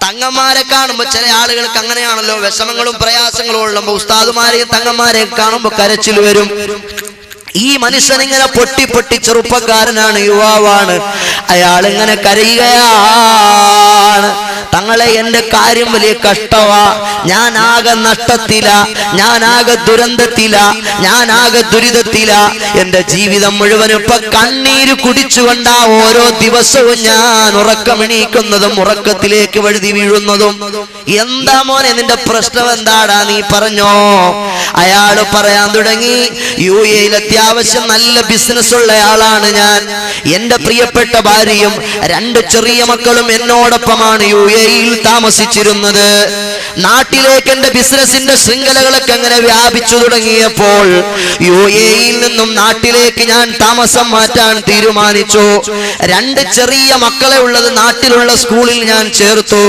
തങ്ങന്മാരെ കാണുമ്പോ ചില ആളുകൾക്ക് അങ്ങനെയാണല്ലോ, വിഷമങ്ങളും പ്രയാസങ്ങളും ഉള്ളപ്പോ ഉസ്താദുമാരെയും തങ്ങന്മാരെയും കാണുമ്പോ കരച്ചിൽ വരും. ഈ മനുഷ്യൻ ഇങ്ങനെ പൊട്ടി പൊട്ടി ചെറുപ്പക്കാരനാണ്, യുവാവാണ്, അയാൾ ഇങ്ങനെ കരയുകയാണ്. തങ്ങളെ എന്റെ കാര്യം വലിയ കഷ്ടവാ, ഞാനാകെ നഷ്ടത്തില, ഞാനാകെ ദുരന്തത്തില, ഞാനാകെ ദുരിതത്തില, എന്റെ ജീവിതം മുഴുവനും ഇപ്പൊ കണ്ണീര് കുടിച്ചുകൊണ്ടാ ഓരോ ദിവസവും ഞാൻ ഉറക്കമെണീക്കുന്നതും ഉറക്കത്തിലേക്ക് വഴുതി വീഴുന്നതും. എന്താ മോനെ നിന്റെ പ്രശ്നം എന്താടാ, നീ പറഞ്ഞോ. അയാള് പറയാൻ തുടങ്ങി, യു എയിൽ അത്യാവശ്യം നല്ല ബിസിനസ് ഉള്ള ആളാണ് ഞാൻ. എന്റെ പ്രിയപ്പെട്ട ഭാര്യയും 2 ചെറിയ മക്കളും എന്നോടൊപ്പമാണ് യു എയിൽ താമസിച്ചിരുന്നത്. നാട്ടിലേക്ക് എന്റെ ബിസിനസിന്റെ ശൃംഖലകളൊക്കെ അങ്ങനെ വ്യാപിച്ചു തുടങ്ങിയപ്പോൾ യു എയിൽ നിന്നും നാട്ടിലേക്ക് ഞാൻ താമസം മാറ്റാൻ തീരുമാനിച്ചു. 2 ചെറിയ മക്കളെ ഉള്ളത് നാട്ടിലുള്ള സ്കൂളിൽ ഞാൻ ചേർത്തു.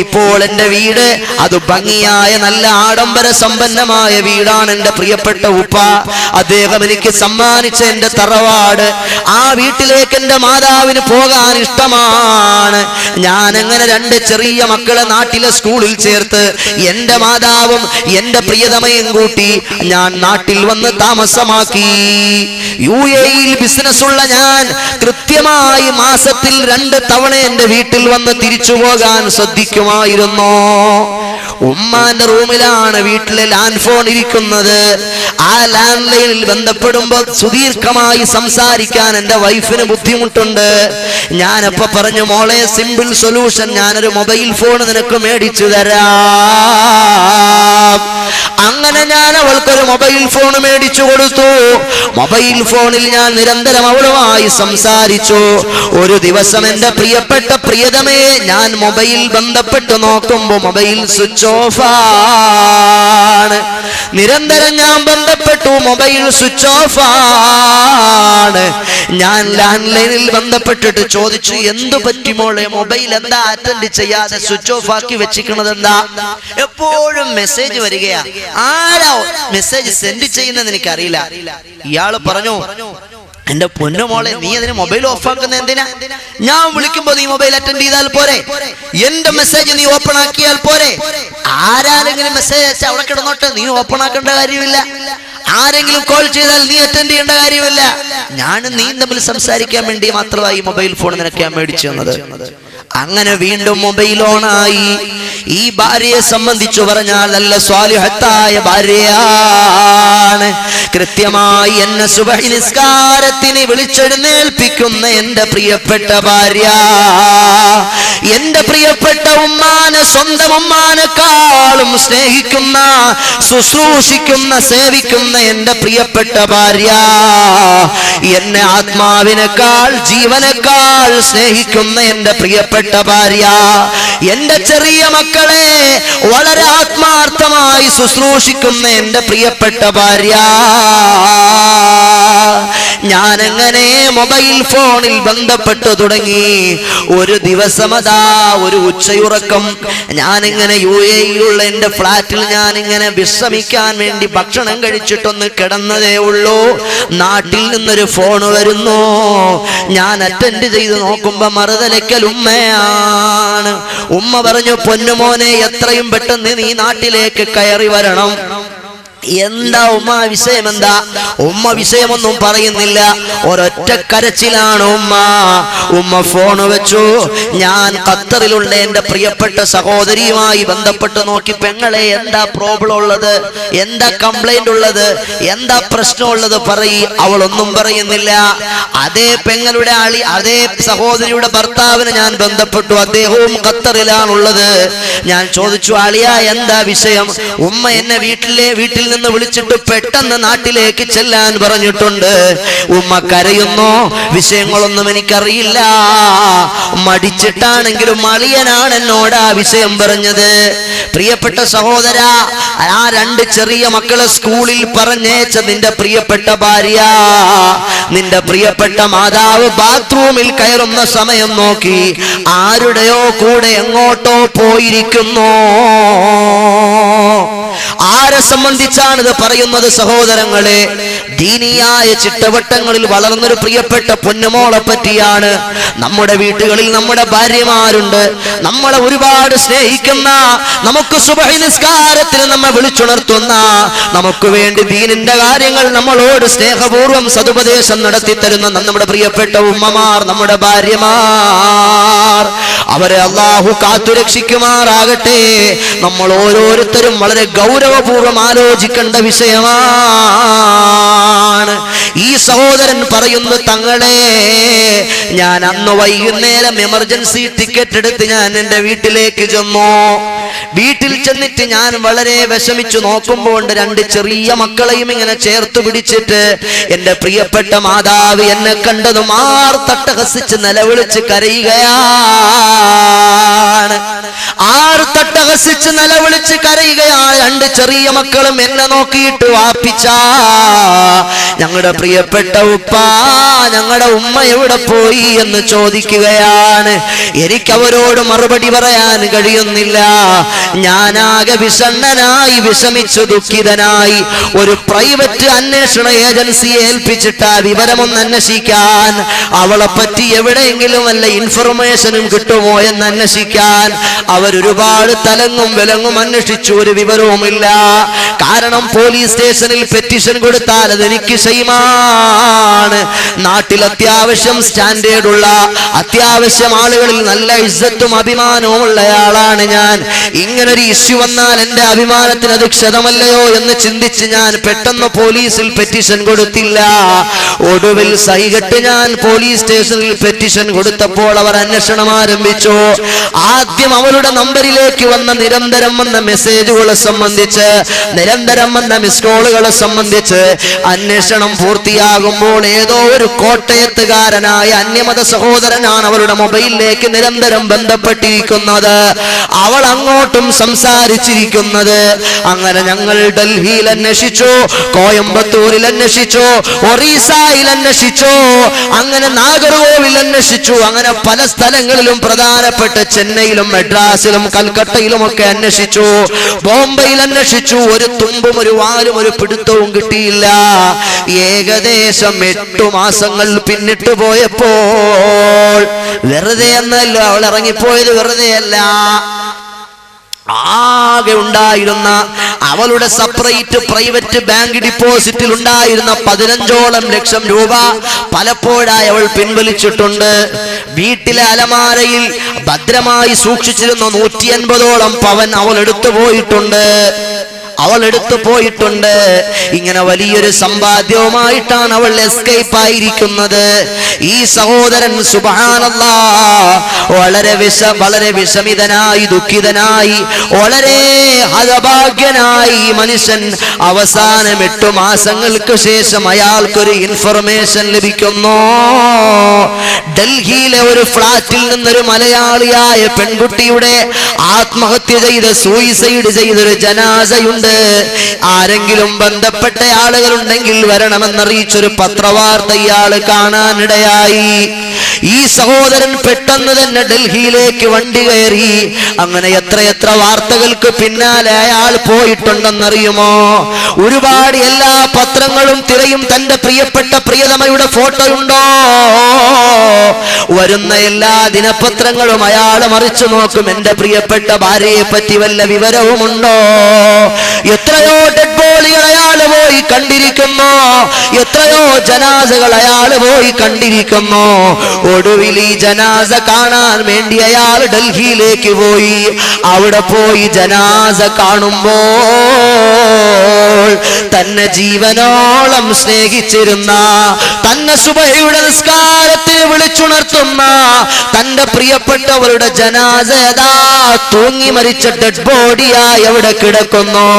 ഇപ്പോൾ എന്റെ വീട് അത് ഭംഗിയായ നല്ല ആഡംബര സമ്പന്നമായ വീടാണ്. എന്റെ പ്രിയപ്പെട്ട ഉപ്പ അദ്ദേഹം എനിക്ക് സമ്മാനിച്ച എന്റെ തറവാട്, ആ വീട്ടിലേക്ക് എന്റെ മാതാവിന് പോകാൻ ഇഷ്ടമാണ്. ഞാൻ അങ്ങനെ 2 ചെറിയ മക്കളെ നാട്ടിലെ സ്കൂളിൽ ചേർത്ത് എന്റെ മാതാവും എന്റെ പ്രിയതമയും കൂട്ടി ഞാൻ നാട്ടിൽ വന്ന് താമസമാക്കി. യു എയിൽ ബിസിനസ് ഉള്ള ഞാൻ കൃത്യമായി മാസത്തിൽ 2 തവണ എന്റെ വീട്ടിൽ വന്ന് തിരിച്ചു പോകാൻ ശ്രദ്ധിക്കുമായിരുന്നു. ഉമ്മാന്റെ റൂമിലാണ് വീട്ടിലെ ലാൻഡ് ഫോൺ ഇരിക്കുന്നത്. ആ ലാൻഡ് ലൈനിൽ ബന്ധപ്പെടുമ്പോൾ സുദീർഘമായി സംസാരിക്കാൻ എന്റെ വൈഫിന് ബുദ്ധിമുട്ടുണ്ട്. ഞാനപ്പോ പറഞ്ഞു, മോളെ സിമ്പിൾ സൊല്യൂഷൻ, ഞാനൊരു മൊബൈൽ ഫോൺ നിനക്ക് മേടിച്ചു തരാം. അങ്ങനെ ഞാൻ അവൾക്കൊരു മൊബൈൽ ഫോൺ മേടിച്ചു കൊടുത്തു. മൊബൈൽ ഫോണിൽ ഞാൻ നിരന്തരം അവളുമായി സംസാരിച്ചു. ഒരു ദിവസം എന്റെ പ്രിയപ്പെട്ട പ്രിയതമയെ ഞാൻ മൊബൈൽ ബന്ധപ്പെട്ട് നോക്കുമ്പോ മൊബൈൽ സ്വിച്ച് ഓഫ് ആണ്. നിരന്തരം ഞാൻ ബന്ധപ്പെട്ടു, മൊബൈൽ സ്വിച്ച് ഓഫ് ആണ്. ഞാൻ ലാൻഡ് ലൈനിൽ ബന്ധപ്പെട്ടിട്ട് ചോദിച്ചു, എന്തു പറ്റി മോളെ, മൊബൈൽ എന്താ അറ്റൻഡ് ചെയ്യാതെ സ്വിച്ച് ഓഫ് ആക്കി വെച്ചിരിക്കുന്നത് എന്താ? എപ്പോഴും മെസ്സേജ് വരികയാ, ആരാ മെസ്സേജ് സെൻഡ് ചെയ്യുന്നതെന്ന് എനിക്കറിയില്ല. ഇയാള് പറഞ്ഞു, എന്റെ പൊന്നുമോളെ, നീ അതിന് മൊബൈൽ ഓഫ് ആക്കുന്ന എന്തിനാ? ഞാൻ വിളിക്കുമ്പോ നീ മൊബൈൽ അറ്റൻഡ് ചെയ്താൽ പോരെ, എന്റെ മെസ്സേജ് നീ ഓപ്പൺ ആക്കിയാൽ പോരെ. ആരാരെങ്കിലും മെസ്സേജ് അയച്ചാൽ അവിടെ കിടന്നോട്ടെ, നീ ഓപ്പൺ ആക്കേണ്ട കാര്യമില്ല. ആരെങ്കിലും കോൾ ചെയ്താൽ നീ അറ്റൻഡ് ചെയ്യേണ്ട കാര്യമില്ല. ഞാനും നീ തമ്മിൽ സംസാരിക്കാൻ വേണ്ടി മാത്രമായി മൊബൈൽ ഫോൺ നിനക്ക് ഞാൻ മേടിച്ചു തന്നത്. അങ്ങനെ വീണ്ടും മൊബൈൽ ഓണായി. ഈ ഭാര്യയെ സംബന്ധിച്ചു പറഞ്ഞാൽ നല്ല സ്വാലിഹത്തായ ഭാര്യയാണ്. കൃത്യമായി എന്നെ സുബഹി നിസ്കാരത്തിന് വിളിച്ചെഴുന്നേൽപ്പിക്കുന്ന എന്റെ പ്രിയപ്പെട്ട ഭാര്യ, എന്റെ പ്രിയപ്പെട്ട ഉമ്മാനെ സ്വന്തം ഉമ്മാനെക്കാളും സ്നേഹിക്കുന്ന, ശുശ്രൂഷിക്കുന്ന, സേവിക്കുന്ന എന്റെ പ്രിയപ്പെട്ട ഭാര്യ, എന്നെ ആത്മാവിനേക്കാൾ ജീവനേക്കാൾ സ്നേഹിക്കുന്ന എന്റെ പ്രിയപ്പെട്ട ഭാര്യ, എന്റെ ചെറിയ മക്കളെ വളരെ ആത്മാർത്ഥമായി ശുശ്രൂഷിക്കുന്ന എന്റെ പ്രിയപ്പെട്ട ഭാര്യ. ഞാനെങ്ങനെ മൊബൈൽ ഫോണിൽ ബന്ധപ്പെട്ടു തുടങ്ങി. ഒരു ദിവസം അതാ ഒരു ഉച്ചയുറക്കം, ഞാനിങ്ങനെ യു എയിലുള്ള എന്റെ ഫ്ലാറ്റിൽ ഞാനിങ്ങനെ വിശ്രമിക്കാൻ വേണ്ടി ഭക്ഷണം കഴിച്ചിട്ടൊന്ന് കിടന്നതേ ഉള്ളൂ. നാട്ടിൽ നിന്നൊരു ഫോൺ വരുന്നു. ഞാൻ അറ്റൻഡ് ചെയ്ത് നോക്കുമ്പോ മറുതലയ്ക്കൽ ഉമ്മയാണ്. ഉമ്മ പറഞ്ഞു, പൊന്നുമോനെ, എത്രയും പെട്ടെന്ന് നീ നാട്ടിലേക്ക് കയറി വരണം. എന്താ ഉമ്മ വിഷയം എന്താ? ഉമ്മ വിഷയമൊന്നും പറയുന്നില്ല, ഒരൊറ്റ കരച്ചിലാണ് ഉമ്മ. ഉമ്മ ഫോൺ വെച്ചു. ഞാൻ ഖത്തറിലുള്ള എന്റെ പ്രിയപ്പെട്ട സഹോദരിയുമായി ബന്ധപ്പെട്ട് നോക്കി, പെങ്ങളെ എന്താ പ്രോബ്ലം ഉള്ളത്, എന്താ കംപ്ലൈന്റ് ഉള്ളത്, എന്താ പ്രശ്നമുള്ളത് പറയ്. അവളൊന്നും പറയുന്നില്ല. അതേ പെങ്ങളുടെ അതേ സഹോദരിയുടെ ഭർത്താവിന് ഞാൻ ബന്ധപ്പെട്ടു, അദ്ദേഹവും ഖത്തറിലാണുള്ളത്. ഞാൻ ചോദിച്ചു, അളിയ എന്താ വിഷയം? ഉമ്മ എന്നെ വീട്ടിൽ നിന്ന് വിളിച്ചിട്ട് പെട്ടെന്ന് നാട്ടിലേക്ക് ചെല്ലാൻ പറഞ്ഞിട്ടുണ്ട്. ഉമ്മ കരയുന്നു. വിഷയങ്ങളൊന്നും എനിക്കറിയില്ല, മടിച്ചിട്ടാണെങ്കിലും അളിയനാണ് എന്നോട് ആ വിഷയം പറഞ്ഞത്. പ്രിയപ്പെട്ട സഹോദര, ആ 2 ചെറിയ മക്കളെ സ്കൂളിൽ പറഞ്ഞേച്ച നിന്റെ പ്രിയപ്പെട്ട ഭാര്യ, നിന്റെ പ്രിയപ്പെട്ട മാതാവ് ബാത്റൂമിൽ കയറുന്ന സമയം നോക്കി ആരുടെയോ കൂടെ എങ്ങോട്ടോ പോയിരിക്കുന്നു. ആരെ സംബന്ധിച്ചാണ് ഇത് പറയുന്നത് സഹോദരങ്ങളെ? ദീനിയായ ചിട്ടവട്ടങ്ങളിൽ വളർന്നൊരു പ്രിയപ്പെട്ട പൊന്നുമോളെ പറ്റിയാണ്. നമ്മുടെ വീട്ടുകളിൽ നമ്മുടെ ഭാര്യമാരുണ്ട്, നമ്മളെ ഒരുപാട് സ്നേഹിക്കുന്ന, നമുക്ക് സുബഹി നിസ്കാരത്തിന് നമ്മെ വിളിച്ചുണർത്തുന്ന, നമുക്ക് വേണ്ടി ദീനിന്റെ കാര്യങ്ങൾ നമ്മളോട് സ്നേഹപൂർവ്വം സതുപദേശം നടത്തി തരുന്ന നമ്മുടെ പ്രിയപ്പെട്ട ഉമ്മമാർ, നമ്മുടെ ഭാര്യമാർ, അവരെ അല്ലാഹു കാത്തുരക്ഷിക്കുമാറാകട്ടെ. നമ്മൾ ഓരോരുത്തരും വളരെ ഗൗരവപൂർവ്വം ആലോചിക്കേണ്ട വിഷയമാണ്. ഈ സഹോദരൻ പറയുന്നു, തങ്ങളെ, ഞാൻ അന്ന് വൈകുന്നേരം എമർജൻസി ടിക്കറ്റ് എടുത്ത് ഞാൻ എൻ്റെ വീട്ടിലേക്ക് ചെന്നു. വീട്ടിൽ ചെന്നിട്ട് ഞാൻ വളരെ വിഷമിച്ചു നോക്കുമ്പോൾ രണ്ട് ചെറിയ മക്കളെയും ഇങ്ങനെ ചേർത്ത് പിടിച്ചിട്ട് എൻ്റെ പ്രിയപ്പെട്ട മാതാവ് എന്നെ കണ്ടതും ആർത്തട്ടഹസിച്ച് നിലവിളിച്ച് കരയുകയാണ്. ആർത്തട്ടഹസിച്ച് നിലവിളിച്ച് കരയുകയാണ്. രണ്ട് ചെറിയ മക്കളും എന്നെ നോക്കിയിട്ട് വാപ്പിച്ച, ഞങ്ങളുടെ പ്രിയപ്പെട്ട ഉപ്പ, ഞങ്ങളുടെ ഉമ്മ എവിടെ പോയി എന്ന് ചോദിക്കുകയാണ്. എനിക്ക് അവരോട് മറുപടി പറയാൻ കഴിയുന്നില്ല. ഞാനാകെ വിഷണ്ണനായി, വിഷമിച്ചു ദുഃഖിതനായി ഒരു പ്രൈവറ്റ് അന്വേഷണ ഏജൻസിയെ ഏൽപ്പിച്ചിട്ട് ആ വിവരമൊന്ന് അന്വേഷിക്കാൻ, അവളെ പറ്റി എവിടെയെങ്കിലും വല്ല ഇൻഫർമേഷനും കിട്ടുമോ എന്ന് അന്വേഷിക്കാൻ അവരൊരുപാട് തലങ്ങും വിലങ്ങും അന്വേഷിച്ചു. ഒരു വിവരവുമില്ല. കാരണം പോലീസ് സ്റ്റേഷനിൽ പെറ്റീഷൻ കൊടുത്താൽ അതെനിക്ക് ഷെയ്മാണ്. നാട്ടിൽ അത്യാവശ്യം സ്റ്റാൻഡേർഡുള്ള, അത്യാവശ്യം ആളുകളിൽ നല്ല ഇസ്സത്തും അഭിമാനവും ഉള്ളയാളാണ് ഞാൻ. ഇങ്ങനൊരു ഇഷ്യൂ വന്നാൽ എന്റെ അഭിമാനത്തിന് അത് ക്ഷതമല്ലയോ എന്ന് ചിന്തിച്ച് ഞാൻ പെട്ടെന്ന് പോലീസിൽ പെറ്റീഷൻ കൊടുത്തില്ല. ഒടുവിൽ സഹികെട്ട് ഞാൻ പോലീസ് സ്റ്റേഷനിൽ പെറ്റീഷൻ കൊടുത്തപ്പോൾ അവർ അന്വേഷണം ആരംഭിച്ചു. ആദ്യം അവരുടെ നമ്പറിലേക്ക് വന്ന നിരന്തരം വന്ന മെസ്സേജുകളെ സംബന്ധിച്ച്, നിരന്തരം വന്ന മിസ് കോളുകളെ സംബന്ധിച്ച് അന്വേഷണം പൂർത്തിയാകുമ്പോൾ ഏതോ ഒരു കോട്ടയത്തുകാരനായ അന്യമത സഹോദരനാണ് അവരുടെ മൊബൈലിലേക്ക് നിരന്തരം ബന്ധപ്പെട്ടിരിക്കുന്നത്. അവൾ അങ്ങോട്ടും സംസാരിച്ചിരിക്കുന്നത്. അങ്ങനെ ഞങ്ങൾ ഡൽഹിയിൽ അന്വേഷിച്ചു, കോയമ്പത്തൂരിൽ അന്വേഷിച്ചു, ഒറീസയിൽ അന്വേഷിച്ചു, അങ്ങനെ നാഗർകോവിൽ അന്വേഷിച്ചു, അങ്ങനെ പല സ്ഥലങ്ങളിലും, പ്രധാനപ്പെട്ട ചെന്നൈയിലും മദ്രാസിലും കൽക്കട്ടയിലും ഒക്കെ അന്വേഷിച്ചു, ബോംബെയിൽ അന്വേഷിച്ചു. ഒരു തുമ്പും ഒരു വാലും ഒരു പിടുത്തവും കിട്ടിയില്ല. ഏകദേശം 8 മാസങ്ങൾ പിന്നിട്ട് പോയപ്പോൾ, വെറുതെ എന്നല്ല അവൾ ഇറങ്ങിപ്പോയത്, വെറുതെയല്ല, ആകെ ഉണ്ടായിരുന്ന അവളുടെ സെപ്പറേറ്റ് പ്രൈവറ്റ് ബാങ്ക് ഡിപ്പോസിറ്റിൽ ഉണ്ടായിരുന്ന 15ഓളം ലക്ഷം രൂപ പലപ്പോഴായി അവൾ പിൻവലിച്ചിട്ടുണ്ട്. വീട്ടിലെ അലമാരയിൽ ഭദ്രമായി സൂക്ഷിച്ചിരുന്ന 150ഓളം പവൻ അവൾ എടുത്തു പോയിട്ടുണ്ട്. ഇങ്ങനെ വലിയൊരു സമ്പാദ്യവുമായിട്ടാണ് അവൾ എസ്കേപ്പ് ആയിരിക്കുന്നത്. ഈ സഹോദരൻ സുബ്ഹാനല്ലാഹ് വളരെ വിഷമിതനായി, ദുഃഖിതനായി, വളരെ ഹതഭാഗ്യനായി മനുഷ്യൻ അവസാനം 8 മാസങ്ങൾക്ക് ശേഷം അയാൾക്കൊരു ഇൻഫർമേഷൻ ലഭിക്കുന്നു. ഡൽഹിയിലെ ഒരു ഫ്ലാറ്റിൽ നിന്നൊരു മലയാളിയായ പെൺകുട്ടിയുടെ ആത്മഹത്യ ചെയ്ത് സൂയിസൈഡ് ചെയ്തൊരു ജനാസയുണ്ട്. ആരെങ്കിലും ബന്ധപ്പെട്ട ആളുകളുണ്ടെങ്കിൽ വരണമെന്നറിയിച്ചൊരു പത്രവാർത്ത ഇയാൾ കാണാനിടയായി. ഈ സഹോദരൻ പെട്ടെന്ന് തന്നെ ഡൽഹിയിലേക്ക് വണ്ടി കയറി. അങ്ങനെ എത്രയെത്ര വാർത്തകൾക്ക് പിന്നാലെ അയാൾ പോയിട്ടുണ്ടെന്നറിയുമോ? ഒരുപാട് എല്ലാ പത്രങ്ങളും തിരയും തന്റെ പ്രിയപ്പെട്ട പ്രിയതമയുടെ ഫോട്ടോയുണ്ടോ? വരുന്ന എല്ലാ ദിനപത്രങ്ങളും അയാൾ മറിച്ചു നോക്കും. എന്റെ പ്രിയപ്പെട്ട ഭാര്യയെ പറ്റി വല്ല വിവരവുമുണ്ടോ? എത്രയോ ഡെഡ് ബോഡികൾ അയാൾ പോയി കണ്ടിരിക്കുന്നു, എത്രയോ ജനാസകൾ അയാൾ പോയി കണ്ടിരിക്കുന്നു. ഒടുവിൽ ഈ ജനാസ കാണാൻ വേണ്ടി അയാൾ ഡൽഹിയിലേക്ക് പോയി. അവിടെ പോയി ജനാസ കാണുമ്പോൾ തന്നെ ജീവനോളം സ്നേഹിച്ചിരുന്ന, തന്നെ സുബഹിയുടെ നിസ്കാരത്തിന് വിളിച്ചുണർത്തുന്ന തന്റെ പ്രിയപ്പെട്ടവരുടെ ജനാസ തൂങ്ങി മരിച്ച ഡെഡ് ബോഡിയായി അവിടെ കിടക്കുന്നു.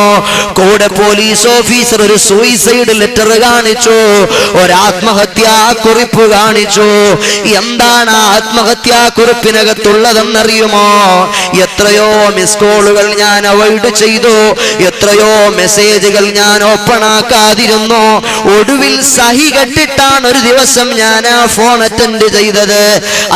കൂടെ പോലീസ് ഓഫീസർ ഒരു സൂയിസൈഡ് ലെറ്റർ കാണിച്ചു, ഒരു ആത്മഹത്യാ കുറിപ്പ് കാണിച്ചു. എന്താണ് ആത്മഹത്യാ കുറിപ്പിനകത്തുള്ളതെന്നറിയുമോ? എത്രയോ മിസ് കോളുകൾ ഞാൻ അവോയ്ഡ് ചെയ്തു, എത്രയോ മെസ്സേജുകൾ ഞാൻ ഓപ്പൺ ആക്കാതിരുന്നു. ഒടുവിൽ സഹി കെട്ടിട്ടാണ് ഒരു ദിവസം ഞാൻ ആ ഫോൺ അറ്റൻഡ് അറ്റൻഡ് ചെയ്തത്.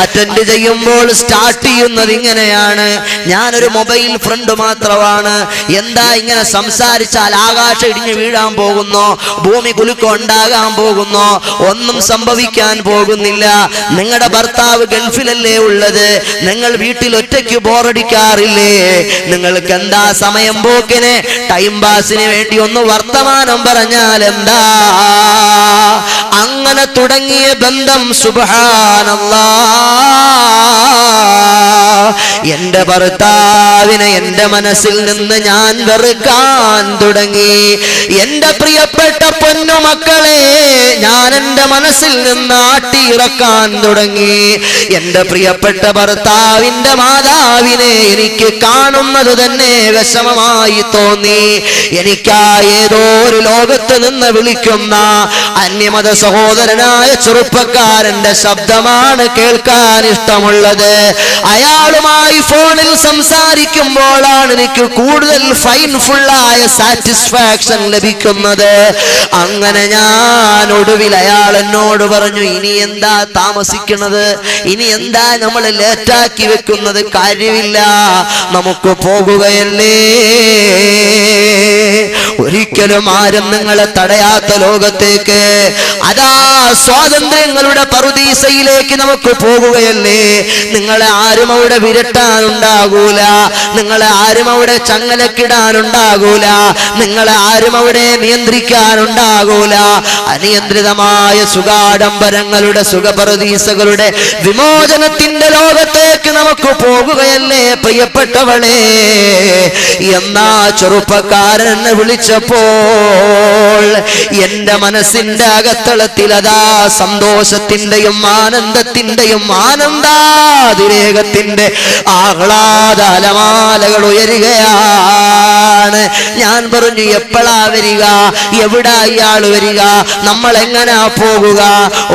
അറ്റൻഡ് ചെയ്യുമ്പോൾ സ്റ്റാർട്ട് ചെയ്യുന്നത് ഇങ്ങനെയാണ്: ഞാനൊരു മൊബൈൽ ഫ്രണ്ട് മാത്രമാണ്. എന്താ ഇങ്ങനെ സംസാരിച്ചാൽ ആകാശം ഇടിഞ്ഞു വീഴാൻ പോകുന്നോ, ഭൂമി കുലുക്കം ഉണ്ടാകാൻ പോകുന്നോ? ഒന്നും സംഭവിക്കാൻ പോകുന്നില്ല. നിങ്ങളുടെ ഭർത്താവ് ഗൾഫിലല്ലേ ഉള്ളത്, നിങ്ങൾ വീട്ടിൽ ഒറ്റയ്ക്ക് ബോറടിക്കാറില്ലേ? നിങ്ങൾക്ക് എന്താ സമയം പോക്കിന് ടൈം പാസിന് വേണ്ടി ഒന്ന് വർത്തമാനം പറഞ്ഞാൽ എന്താ? അങ്ങനെ തുടങ്ങിയ ബന്ധം സുബ്ഹാനല്ലാഹ്, എന്റെ ഭർത്താവിനെ എന്റെ മനസ്സിൽ നിന്ന് ഞാൻ വെറുക്കാൻ തുടങ്ങി. എന്റെ പ്രിയപ്പെട്ട പൊന്നുമക്കളെ ഞാൻ എന്റെ മനസ്സിൽ നിന്ന് ആട്ടിയിറക്കാൻ തുടങ്ങി. എന്റെ പ്രിയപ്പെട്ട ഭർത്താവിന്റെ മാതാവിനെ എനിക്ക് കാണുന്നത് തന്നെ വിഷമമായി തോന്നി. എനിക്കാ ഏതോ ഒരു ലോകത്ത് നിന്ന് വിളിക്കുന്ന അന്യമത സഹോദരനായ ചെറുപ്പക്കാരന്റെ ശബ്ദമാണ് കേൾക്കാൻ ഇഷ്ടമുള്ളത്. അയാളുമായി ഫോണിൽ സംസാരിക്കുമ്പോഴാണ് എനിക്ക് കൂടുതൽ ഫൈൻഫുള്ളായ സാറ്റിസ്ഫാക്ഷൻ ലഭിക്കുന്നത്. അങ്ങനെ ഞാൻ ഒടുവിൽ അയാൾ എന്നോട് പറഞ്ഞു, ഇനി എന്താ താമസിക്കുന്നത്, ഇനി എന്താ നമ്മൾ ലേറ്റാക്കി വെക്കുന്നത്, കാര്യമില്ല, നമുക്ക് പോകുകയല്ലേ. ഒരിക്കലും ആരും നിങ്ങളെ തടയാത്ത ലോകത്തേക്ക്, അതാ സ്വാതന്ത്ര്യങ്ങളുടെ പറുദീസയിലേക്ക് നമുക്ക് പോകുകയല്ലേ. നിങ്ങളെ ആരും അവിടെ വിരട്ടാനുണ്ടാകൂല, നിങ്ങളെ ആരും അവിടെ ചങ്ങലക്കിടാനുണ്ടാകൂല, നിങ്ങളെ ആരും അവിടെ നിയന്ത്രിക്കാനുണ്ടാകൂല. അനിയന്ത്രിതമായ സുഖാഡംബരങ്ങളുടെ സുഖപറുദീസകളുടെ വിമോചനത്തിന്റെ ലോകത്തേക്ക് നമുക്ക് പോകുകയല്ലേ പ്രിയപ്പെട്ടവളെ. എന്നാ ചെറുപ്പക്കാരൻ എന്നെ വിളിച്ചപ്പോൾ എന്റെ മനസ്സിന്റെ അകത്തളത്തിൽ അതാ സന്തോഷത്തിന്റെയും ആനന്ദത്തിന്റെയും ആനന്ദാതിരേകത്തിന്റെ ആഹ്ലാദ അലമാലകൾ ഉയരുകയാണ്. ഞാൻ പറഞ്ഞു, എപ്പോഴാ വരിക, എവിടാ ഇയാൾ വരിക, നമ്മൾ എങ്ങനാ പോകുക?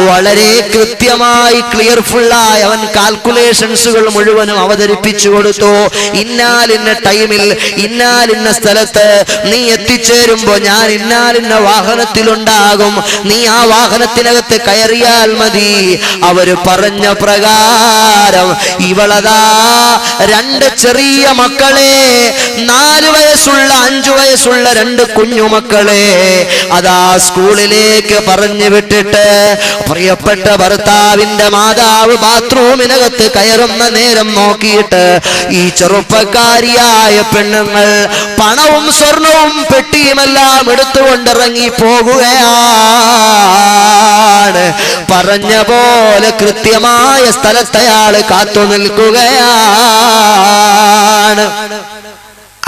വളരെ കൃത്യമായി ക്ലിയർഫുള്ളായി അവൻ കാൽക്കുലേഷൻസുകൾ മുഴുവനും അവതരിപ്പിച്ചു കൊടുത്തു. ഇന്നാലിന്ന ടൈമിൽ ഇന്നാലിന്ന സ്ഥലത്ത് നീ എത്തിച്ചേരുമ്പോ ഞാൻ ഇന്നാലിന്ന വാഹനത്തിലുണ്ടാകും, നീ ആ വാഹനത്തിനകത്ത് കയറിയാൽ മതി. അവര് പറഞ്ഞ പ്രകാരം ഇവളതാ 2 ചെറിയ മക്കളെ, 4 വയസ്സുള്ള 5 വയസ്സുള്ള 2 കുഞ്ഞുമക്കളെ അതാ സ്കൂളിലേക്ക് പറഞ്ഞു വിട്ടിട്ട് പ്രിയപ്പെട്ട ഭർത്താവിന്റെ മാതാവ് ബാത്റൂമിനകത്ത് കയറുന്ന നേരം നോക്കിയിട്ട് ഈ ചെറുപ്പക്കാരിയായ പെണ്ണുങ്ങൾ പണവും സ്വർണവും പെട്ടിയുമെല്ലാം എടുത്തുകൊണ്ടിറങ്ങി പോകുകയാണ്. പറഞ്ഞ പോലെ കൃത്യമായ സ്ഥലത്ത് അയാൾ കാത്തു നിൽക്കുകയാണ്.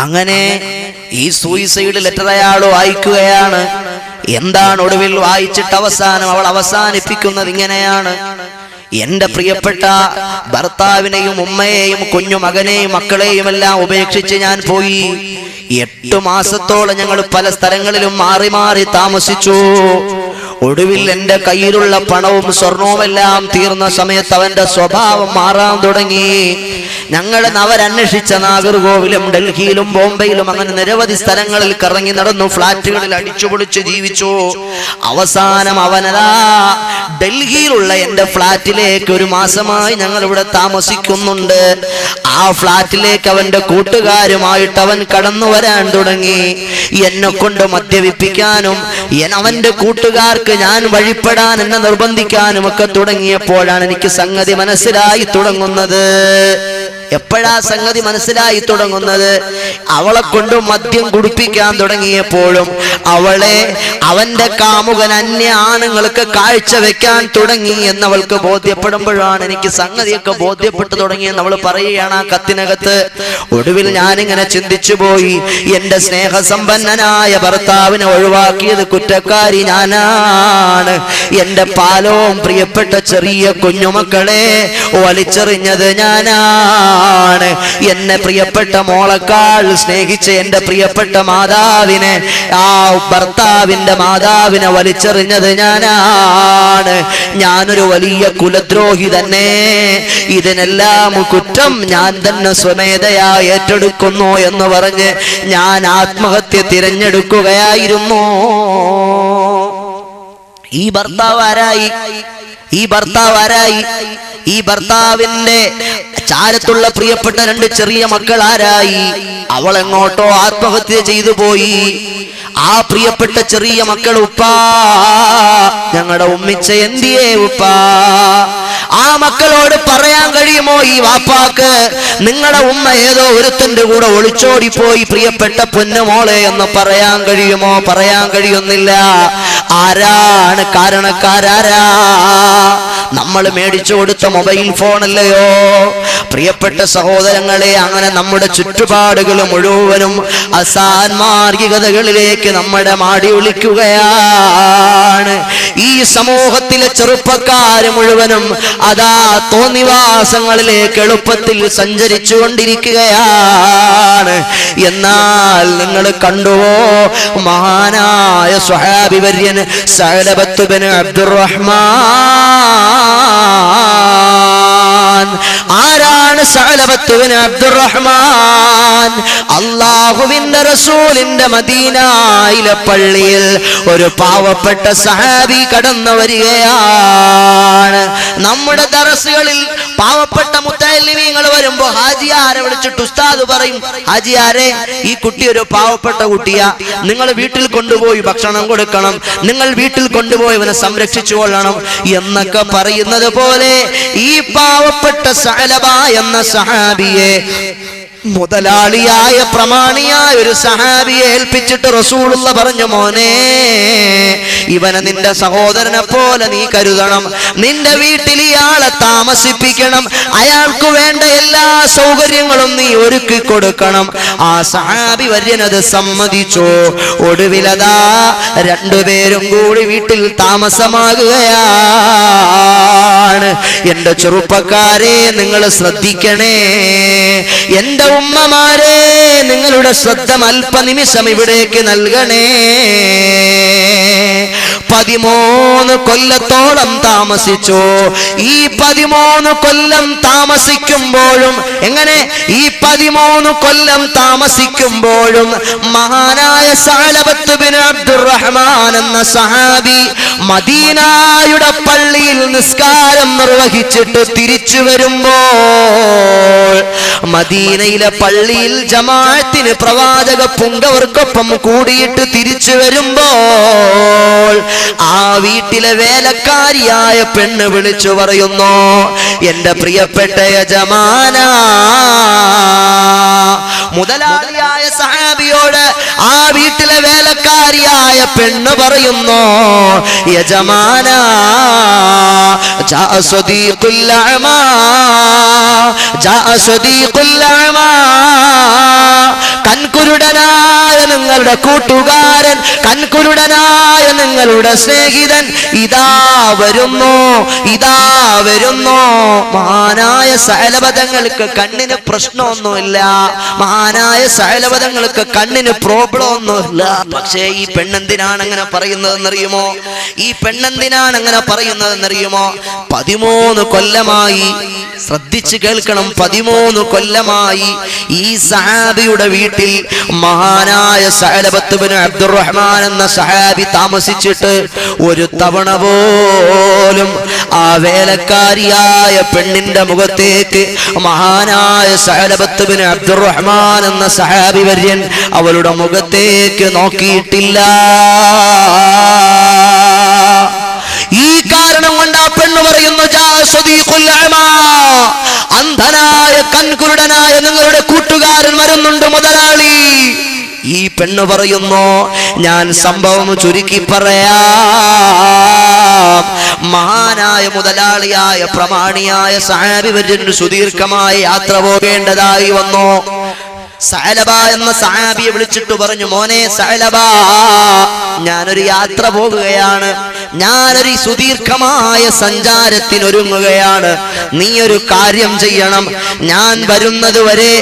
അങ്ങനെ ഈ സൂയിസൈഡ് ലെറ്റർ അയാൾ വായിക്കുകയാണ്. എന്താണ് ഒടുവിൽ വായിച്ചിട്ട് അവൾ അവസാനിപ്പിക്കുന്നത് ഇങ്ങനെയാണ്: എന്റെ പ്രിയപ്പെട്ട ഭർത്താവിനെയും ഉമ്മയെയും കുഞ്ഞു മകനെയും മക്കളെയും എല്ലാം ഉപേക്ഷിച്ച് ഞാൻ പോയി. 8 മാസത്തോളം ഞങ്ങൾ പല സ്ഥലങ്ങളിലും മാറി മാറി താമസിച്ചു. ഒടുവിൽ എന്റെ കയ്യിലുള്ള പണവും സ്വർണവും എല്ലാം തീർന്ന സമയത്ത് അവന്റെ സ്വഭാവം മാറാൻ തുടങ്ങി. ഞങ്ങൾ അവരന്വേഷിച്ച നാഗർകോവിലും ഡൽഹിയിലും ബോംബെയിലും അങ്ങനെ നിരവധി സ്ഥലങ്ങളിൽ കറങ്ങി നടന്നു, ഫ്ലാറ്റുകളിൽ അടിച്ചുപൊളിച്ച് ജീവിച്ചു. അവസാനം അവനതാ ഡൽഹിയിലുള്ള എന്റെ ഫ്ലാറ്റിലേക്ക് 1 മാസമായി ഞങ്ങൾ ഇവിടെ താമസിക്കുന്നുണ്ട്. ആ ഫ്ലാറ്റിലേക്ക് അവന്റെ കൂട്ടുകാരുമായിട്ട് അവൻ കടന്നു വരാൻ തുടങ്ങി. എന്നെ കൊണ്ട് മദ്യപിപ്പിക്കാനും അവന്റെ കൂട്ടുകാർക്ക് ഞാൻ വഴിപ്പെടാൻ എന്നെ നിർബന്ധിക്കാനും ഒക്കെ തുടങ്ങിയപ്പോഴാണ് എനിക്ക് സംഗതി മനസ്സിലായി തുടങ്ങുന്നത്. എപ്പോഴാ സംഗതി മനസ്സിലായി തുടങ്ങുന്നത്? അവളെ കൊണ്ട് മദ്യം കുടിപ്പിക്കാൻ തുടങ്ങിയപ്പോഴും അവളെ അവന്റെ കാമുകൻ അന്യ ആണുങ്ങൾക്ക് കാഴ്ച വെക്കാൻ തുടങ്ങി എന്നവൾക്ക് ബോധ്യപ്പെടുമ്പോഴാണ് എനിക്ക് സംഗതിയൊക്കെ ബോധ്യപ്പെട്ടു തുടങ്ങിയെന്ന് അവൾ പറയുകയാണ് ആ കത്തിനകത്ത്. ഒടുവിൽ ഞാനിങ്ങനെ ചിന്തിച്ചു പോയി, എന്റെ സ്നേഹസമ്പന്നനായ ഭർത്താവിനെ ഒഴിവാക്കിയത് കുറ്റക്കാരി ഞാനാണ്. എന്റെ പാലവും പ്രിയപ്പെട്ട ചെറിയ കുഞ്ഞുമക്കളെ വലിച്ചെറിഞ്ഞത് ഞാനാണ്. എന്നെ പ്രിയപ്പെട്ട മോളക്കാൾ സ്നേഹിച്ച എന്റെ പ്രിയപ്പെട്ട മാതാവിനെ, ആ ഭർത്താവിന്റെ മാതാവിനെ വലിച്ചെറിഞ്ഞത് ഞാനാണ്. ഞാനൊരു വലിയ കുലദ്രോഹി തന്നെ. ഇതിനെല്ലാം കുറ്റം ഞാൻ തന്നെ സ്വമേധയാ ഏറ്റെടുക്കുന്നു എന്ന് പറഞ്ഞ് ഞാൻ ആത്മഹത്യ തിരഞ്ഞെടുക്കുകയായിരുന്നു. ഈ ഭർത്താവ് ആരായി? ഈ ഭർത്താവ് ആരായി? ഈ ഭർത്താവിന്റെ ചാരത്തുള്ള പ്രിയപ്പെട്ട 2 ചെറിയ മക്കൾ ആരായി? അവൾ എങ്ങോട്ടോ ആത്മഹത്യ ചെയ്തു പോയി. ആ പ്രിയപ്പെട്ട ചെറിയ മക്കൾ, ഉപ്പാ ഞങ്ങളുടെ ഉമ്മിച്ച എന്തിയേ ഉപ്പാ? ആ മക്കളോട് പറയാൻ കഴിയുമോ ഈ വാപ്പാക്ക്, നിങ്ങളുടെ ഉമ്മ ഏതോ ഒരുത്തന്റെ കൂടെ ഒളിച്ചോടിപ്പോയി പ്രിയപ്പെട്ട പൊന്നുമോളെ എന്ന് പറയാൻ കഴിയുമോ? പറയാൻ കഴിയുന്നില്ല. ആരാണ് കാരണക്കാരാരാ? നമ്മൾ മേടിച്ചു കൊടുത്ത മൊബൈൽ ഫോണല്ലയോ? പ്രിയപ്പെട്ട സഹോദരങ്ങളെ, അങ്ങനെ നമ്മുടെ ചുറ്റുപാടുകൾ മുഴുവനും അസാൻമാർഗികതകളിലേക്ക് നമ്മുടെ മാടി ഒളിക്കുകയാണ്. ഈ സമൂഹത്തിലെ ചെറുപ്പക്കാര് മുഴുവനും അതാ തോന്നിവാസങ്ങളിലേക്ക് എളുപ്പത്തിൽ സഞ്ചരിച്ചു കൊണ്ടിരിക്കുകയാണ്. എന്നാൽ നിങ്ങൾ കണ്ടുവോ, മഹാനായ സ്വഹാബി വര്യൻ സഅലബത്ത് ബിൻ അബ്ദുറഹ്മാൻ. ആരാണ് സഅലബത്ത് ബിൻ അബ്ദുറഹ്മാൻ? അല്ലാഹുവിന്റെ റസൂലിന്റെ മദീനയിലെ പള്ളിയിൽ ഒരു പാവപ്പെട്ട സഹാബി കടന്നു വരികയാണ്. നമ്മുടെ ദർസുകളിൽ പാവപ്പെട്ട മുത്തഅല്ലിമീങ്ങൾ വരുമ്പോ ഹാജിയാരെ വിളിച്ചിട്ട് ഉസ്താദ് പറയും, ഹാജിയാരെ ഈ കുട്ടി ഒരു പാവപ്പെട്ട കുട്ടിയാ, നിങ്ങൾ വീട്ടിൽ കൊണ്ടുപോയി ഭക്ഷണം കൊടുക്കണം, നിങ്ങൾ വീട്ടിൽ കൊണ്ടുപോയി അവനെ സംരക്ഷിച്ചു കൊള്ളണം എന്നൊക്കെ പറയുന്നത് പോലെ ഈ പാവപ്പെട്ട സഅലബ എന്ന സഹാബിയെ മുതലാളിയായ പ്രമാണിയായ ഒരു സഹാബിയെ ഏൽപ്പിച്ചിട്ട് റസൂലുള്ള പറഞ്ഞു, മോനെ ഇവനെ നിന്റെ സഹോദരനെ പോലെ നീ കരുതണം, നിന്റെ വീട്ടിൽ ഇയാളെ താമസിപ്പിക്കണം, അയാൾക്ക് വേണ്ട എല്ലാ സൗകര്യങ്ങളും നീ ഒരുക്കി കൊടുക്കണം. ആ സഹാബി വര്യനത് സമ്മതിച്ചു. ഒടുവിലതാ 2 പേരും കൂടി വീട്ടിൽ താമസമാകുകയാണ്. എന്റെ ചെറുപ്പക്കാരെ, നിങ്ങൾ ശ്രദ്ധിക്കണേ. എന്റെ ഉമ്മമാരെ, നിങ്ങളുടെ ശ്രദ്ധ അല്പനിമിഷം ഇവിടേക്ക് നൽകണേ. 13 കൊല്ലത്തോളം താമസിച്ചു. ഈ 13 കൊല്ലം താമസിക്കുമ്പോഴും എങ്ങനെ? ഈ 13 കൊല്ലം താമസിക്കുമ്പോഴും മഹാനായ സഅലബത്ത് ബിൻ അബ്ദുറഹ്മാൻ എന്ന സഹാബി മദീനയുടെ പള്ളിയിൽ നിസ്കാരം നിർവഹിച്ചിട്ട് തിരിച്ചു വരുമ്പോൾ, മദീനയിലെ പള്ളിയിൽ ജമാഅത്തിന് പ്രവാചക പുങ്കവർക്കൊപ്പം കൂടിയിട്ട് തിരിച്ചു വരുമ്പോൾ ആ വീട്ടിലെ വേലക്കാരിയായ പെണ്ണ് വിളിച്ചു പറയുന്നു, എന്റെ പ്രിയപ്പെട്ട യജമാന. മുതലാളിയായ സഹാബിയോട് ആ വീട്ടിലെ വേലക്കാരിയായ പെണ്ണ് പറയുന്നു, യജമാന, ജാഅ സദീഖുൽ അഅമാ, ജാഅ സദീഖുൽ അഅമാ. കൺകുരുടനായ നിങ്ങളുടെ കൂട്ടുകാരൻ, കൺകുരുടനായ നിങ്ങളുടെ സ്നേഹിതൻ ഇതാ വരുന്നു, ഇതാ വരുന്നു. മഹാനായ സഅലബതങ്ങൾക്ക് കണ്ണിന് പ്രശ്നമൊന്നുമില്ല, മഹാനായ സഅലബതങ്ങൾക്ക് കണ്ണിന് പ്രോബ്ലം ഒന്നുമില്ല. പക്ഷേ ഈ പെണ്ണെന്തിനാണ് അങ്ങനെ പറയുന്നതെന്നറിയുമോ? ഈ പെണ്ണെന്തിനാണ് അങ്ങനെ പറയുന്നതെന്നറിയുമോ? 13 കൊല്ലമായി, ശ്രദ്ധിച്ച് കേൾക്കണം, 13 കൊല്ലമായി ഈ സഹാബിയുടെ വീട്ടിൽ മഹാനായ സഅലബത്ത് ബിൻ അബ്ദുറഹ്മാൻ എന്ന സഹാബി താമസിച്ചിട്ട് ഒരു തവണ പോലും ആ വേലക്കാരിയായ പെണ്ണിന്റെ മുഖത്തേക്ക് മഹാനായ സഅലബത്ത് ബിൻ അബ്ദുറഹ്മാൻ എന്ന സഹാബി വര്യൻ അവളുടെ മുഖത്തേക്ക് നോക്കിയിട്ടില്ല. ഈ കാരണം കൊണ്ട് ആ പെണ്ണ് പറയുന്നു, ജാ സദീഖുൽ അഅമാ, അന്ധനായ കൺകുരുടനായ നിങ്ങളുടെ കൂട്ടുകാരൻ വരുന്നുണ്ട് മുതലാളി. ഈ പെണ്ണ് പറയുന്നു, ഞാൻ സംഭവം ചുരുക്കി പറയാം. മഹാനായ മുതലാളിയായ പ്രമാണിയായ സഹാബി വര്യന് സുദീർഘമായ യാത്ര പോകേണ്ടതായി വന്നു. സഅലബ എന്ന സഹാബിയെ വിളിച്ചിട്ട് പറഞ്ഞു, മോനെ സഅലബ, ഞാനൊരു യാത്ര പോകുകയാണ്, ഞാനൊരു സുദീർഘമായ സഞ്ചാരത്തിനൊരുങ്ങുകയാണ്. നീ ഒരു കാര്യം ചെയ്യണം, ഞാൻ വരുന്നത് വരെ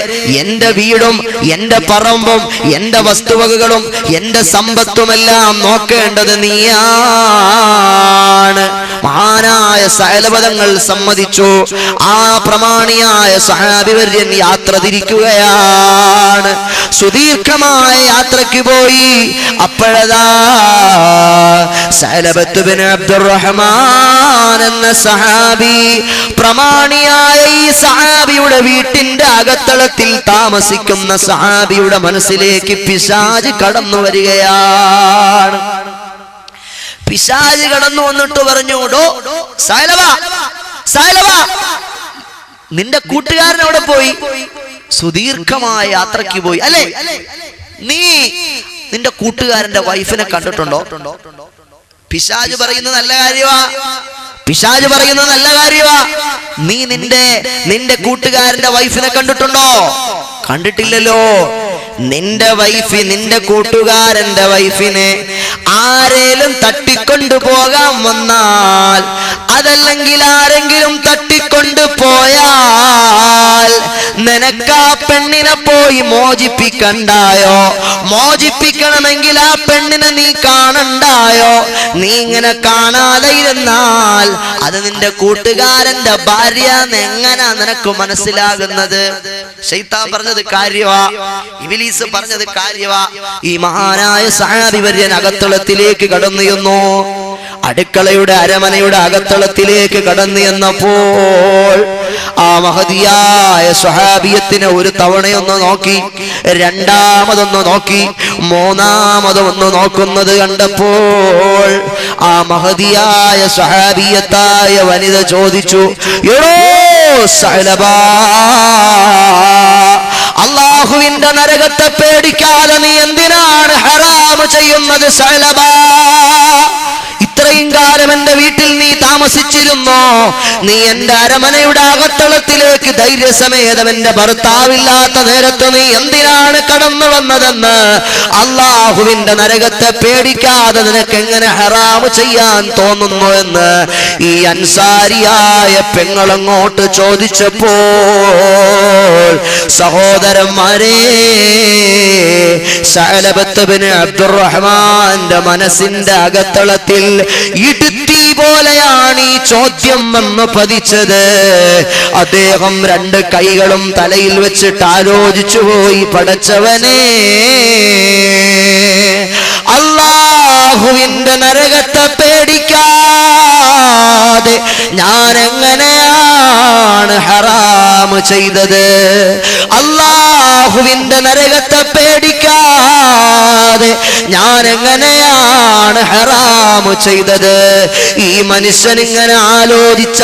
എന്റെ വീടും എന്റെ പറമ്പും എന്റെ വസ്തുവകകളും എന്റെ സമ്പത്തുമെല്ലാം നോക്കേണ്ടത് നീയാണ്. മഹാനായ സഅലബ തങ്ങൾ സമ്മതിച്ചു. ആ പ്രമാണിയായ സഹാബി വര്യൻ യാത്ര തിരിക്കുകയാണ്. സുദീർഘമായ യാത്രയ്ക്ക് പോയി. അപ്പോഴതാ സഅലബത്ത് ബിൻ അബ്ദുറഹ്മാൻ എന്ന സഹാബി, പ്രമാണിയായ ഈ സഹാബിയുടെ വീട്ടിന്റെ അകത്തളത്തിൽ താമസിക്കുന്ന സഹാബിയുടെ മനസ്സിലേക്ക് പിശാച് കടന്നു വരികയാണ്. പിശാച് കടന്നു വന്നിട്ട് പറഞ്ഞു, ഡോ സഅലബ, സഅലബ, നിന്റെ കൂട്ടുകാരൻ അവിടെ പോയി? സുദീർഘമായ യാത്രയ്ക്ക് പോയി അല്ലേ? നീ നിന്റെ കൂട്ടുകാരന്റെ വൈഫിനെ കണ്ടിട്ടുണ്ടോ? പിശാച് പറയുന്നത് നല്ല കാര്യമാ, പിശാച് പറയുന്നത് നല്ല കാര്യമാ. നീ നിന്റെ കൂട്ടുകാരന്റെ വൈഫിനെ കണ്ടിട്ടുണ്ടോ? കണ്ടിട്ടില്ലല്ലോ. നിന്റെ വൈഫ്, നിന്റെ കൂട്ടുകാരന്റെ വൈഫിനെ ആരേലും തട്ടിക്കൊണ്ടു പോകാൻ വന്നാൽ, അതല്ലെങ്കിൽ ആരെങ്കിലും തട്ടിക്കൊണ്ടു പോയാൽ നിനക്ക് ആ പെണ്ണിനെ പോയി മോചിപ്പിക്കണ്ടായോ? മോചിപ്പിക്കണമെങ്കിൽ ആ പെണ്ണിനെ നീ കാണണ്ടായോ? നീ ഇങ്ങനെ കാണാതെ ഇരുന്നാൽ അത് നിന്റെ കൂട്ടുകാരന്റെ ഭാര്യ എങ്ങനാ നിനക്ക് മനസ്സിലാകുന്നത്? ശൈത്താൻ പറഞ്ഞത് കാര്യവാ, ഇബ്ലീസ് പറഞ്ഞത് കാര്യവാ. ഈ മഹാനായ സഹാബി വര്യൻ അകത്തളത്തിലേക്ക് കടന്നു ചെന്നു. അടുക്കളയുടെ അരമനയുടെ അകത്തളത്തിലേക്ക് കടന്നു ചെന്നപ്പോൾ ആ മഹദിയായ സ്വഹാബിയത്തിനെ ഒരു തവണയൊന്ന് നോക്കി, രണ്ടാമതൊന്ന് നോക്കി, മൂന്നാമതൊന്ന് നോക്കുന്നത് കണ്ടപ്പോൾ ആ മഹദിയായ സ്വഹാബിയത്തായ വനിത ചോദിച്ചു, എടോ സഅലബ, അല്ലാഹുവിന്റെ നരകത്തെ പേടിക്കാതെ നീ എന്തിനാണ് ഹറാം ചെയ്യുന്നത് സഅലബ? ഇത്രയും കാലം എന്റെ വീട്ടിൽ നീ താമസിച്ചിരുന്നോ? നീ എന്റെ അരമനയുടെ അകത്തളത്തിലേക്ക് ധൈര്യസമേതം എന്റെ ഭർത്താവില്ലാത്ത നേരത്ത് നീ എന്തിനാണ് കടന്നു വന്നതെന്ന് അല്ലാഹുവിന്റെ നരകത്തെ പേടിക്കാതെ നിനക്ക് എങ്ങനെ ഹറാം ചെയ്യാൻ തോന്നുന്നു എന്ന് ഈ അൻസാരിയായ പെങ്ങളങ്ങോട്ട് ചോദിച്ചപ്പോൾ, സഹോദരന്മാരെ, സഅലബത്ത് ബിൻ അബ്ദുറഹ്മാന്റെ മനസ്സിന്റെ അകത്തളത്തിൽ ഇടുത്തി പോലെയാണ് ഈ ചോദ്യം എന്ന് പതിച്ചത്. അദ്ദേഹം രണ്ട് കൈകളും തലയിൽ വെച്ചിട്ട് ആലോചിച്ചു പോയി, പടച്ചവനെ, അല്ലാഹുവിന്റെ നരകത്തെ പേടിക്കാതെ ഞാൻ എങ്ങനെയാണ് ഹറാം ചെയ്തത്? അല്ലാഹുവിന്റെ നരകത്തെ പേടിക്കാതെ ഞാൻ എങ്ങനെയാണ് ഹറാം ചെയ്തത്? ഈ മനുഷ്യൻ ഇങ്ങനെ ആലോചിച്ച്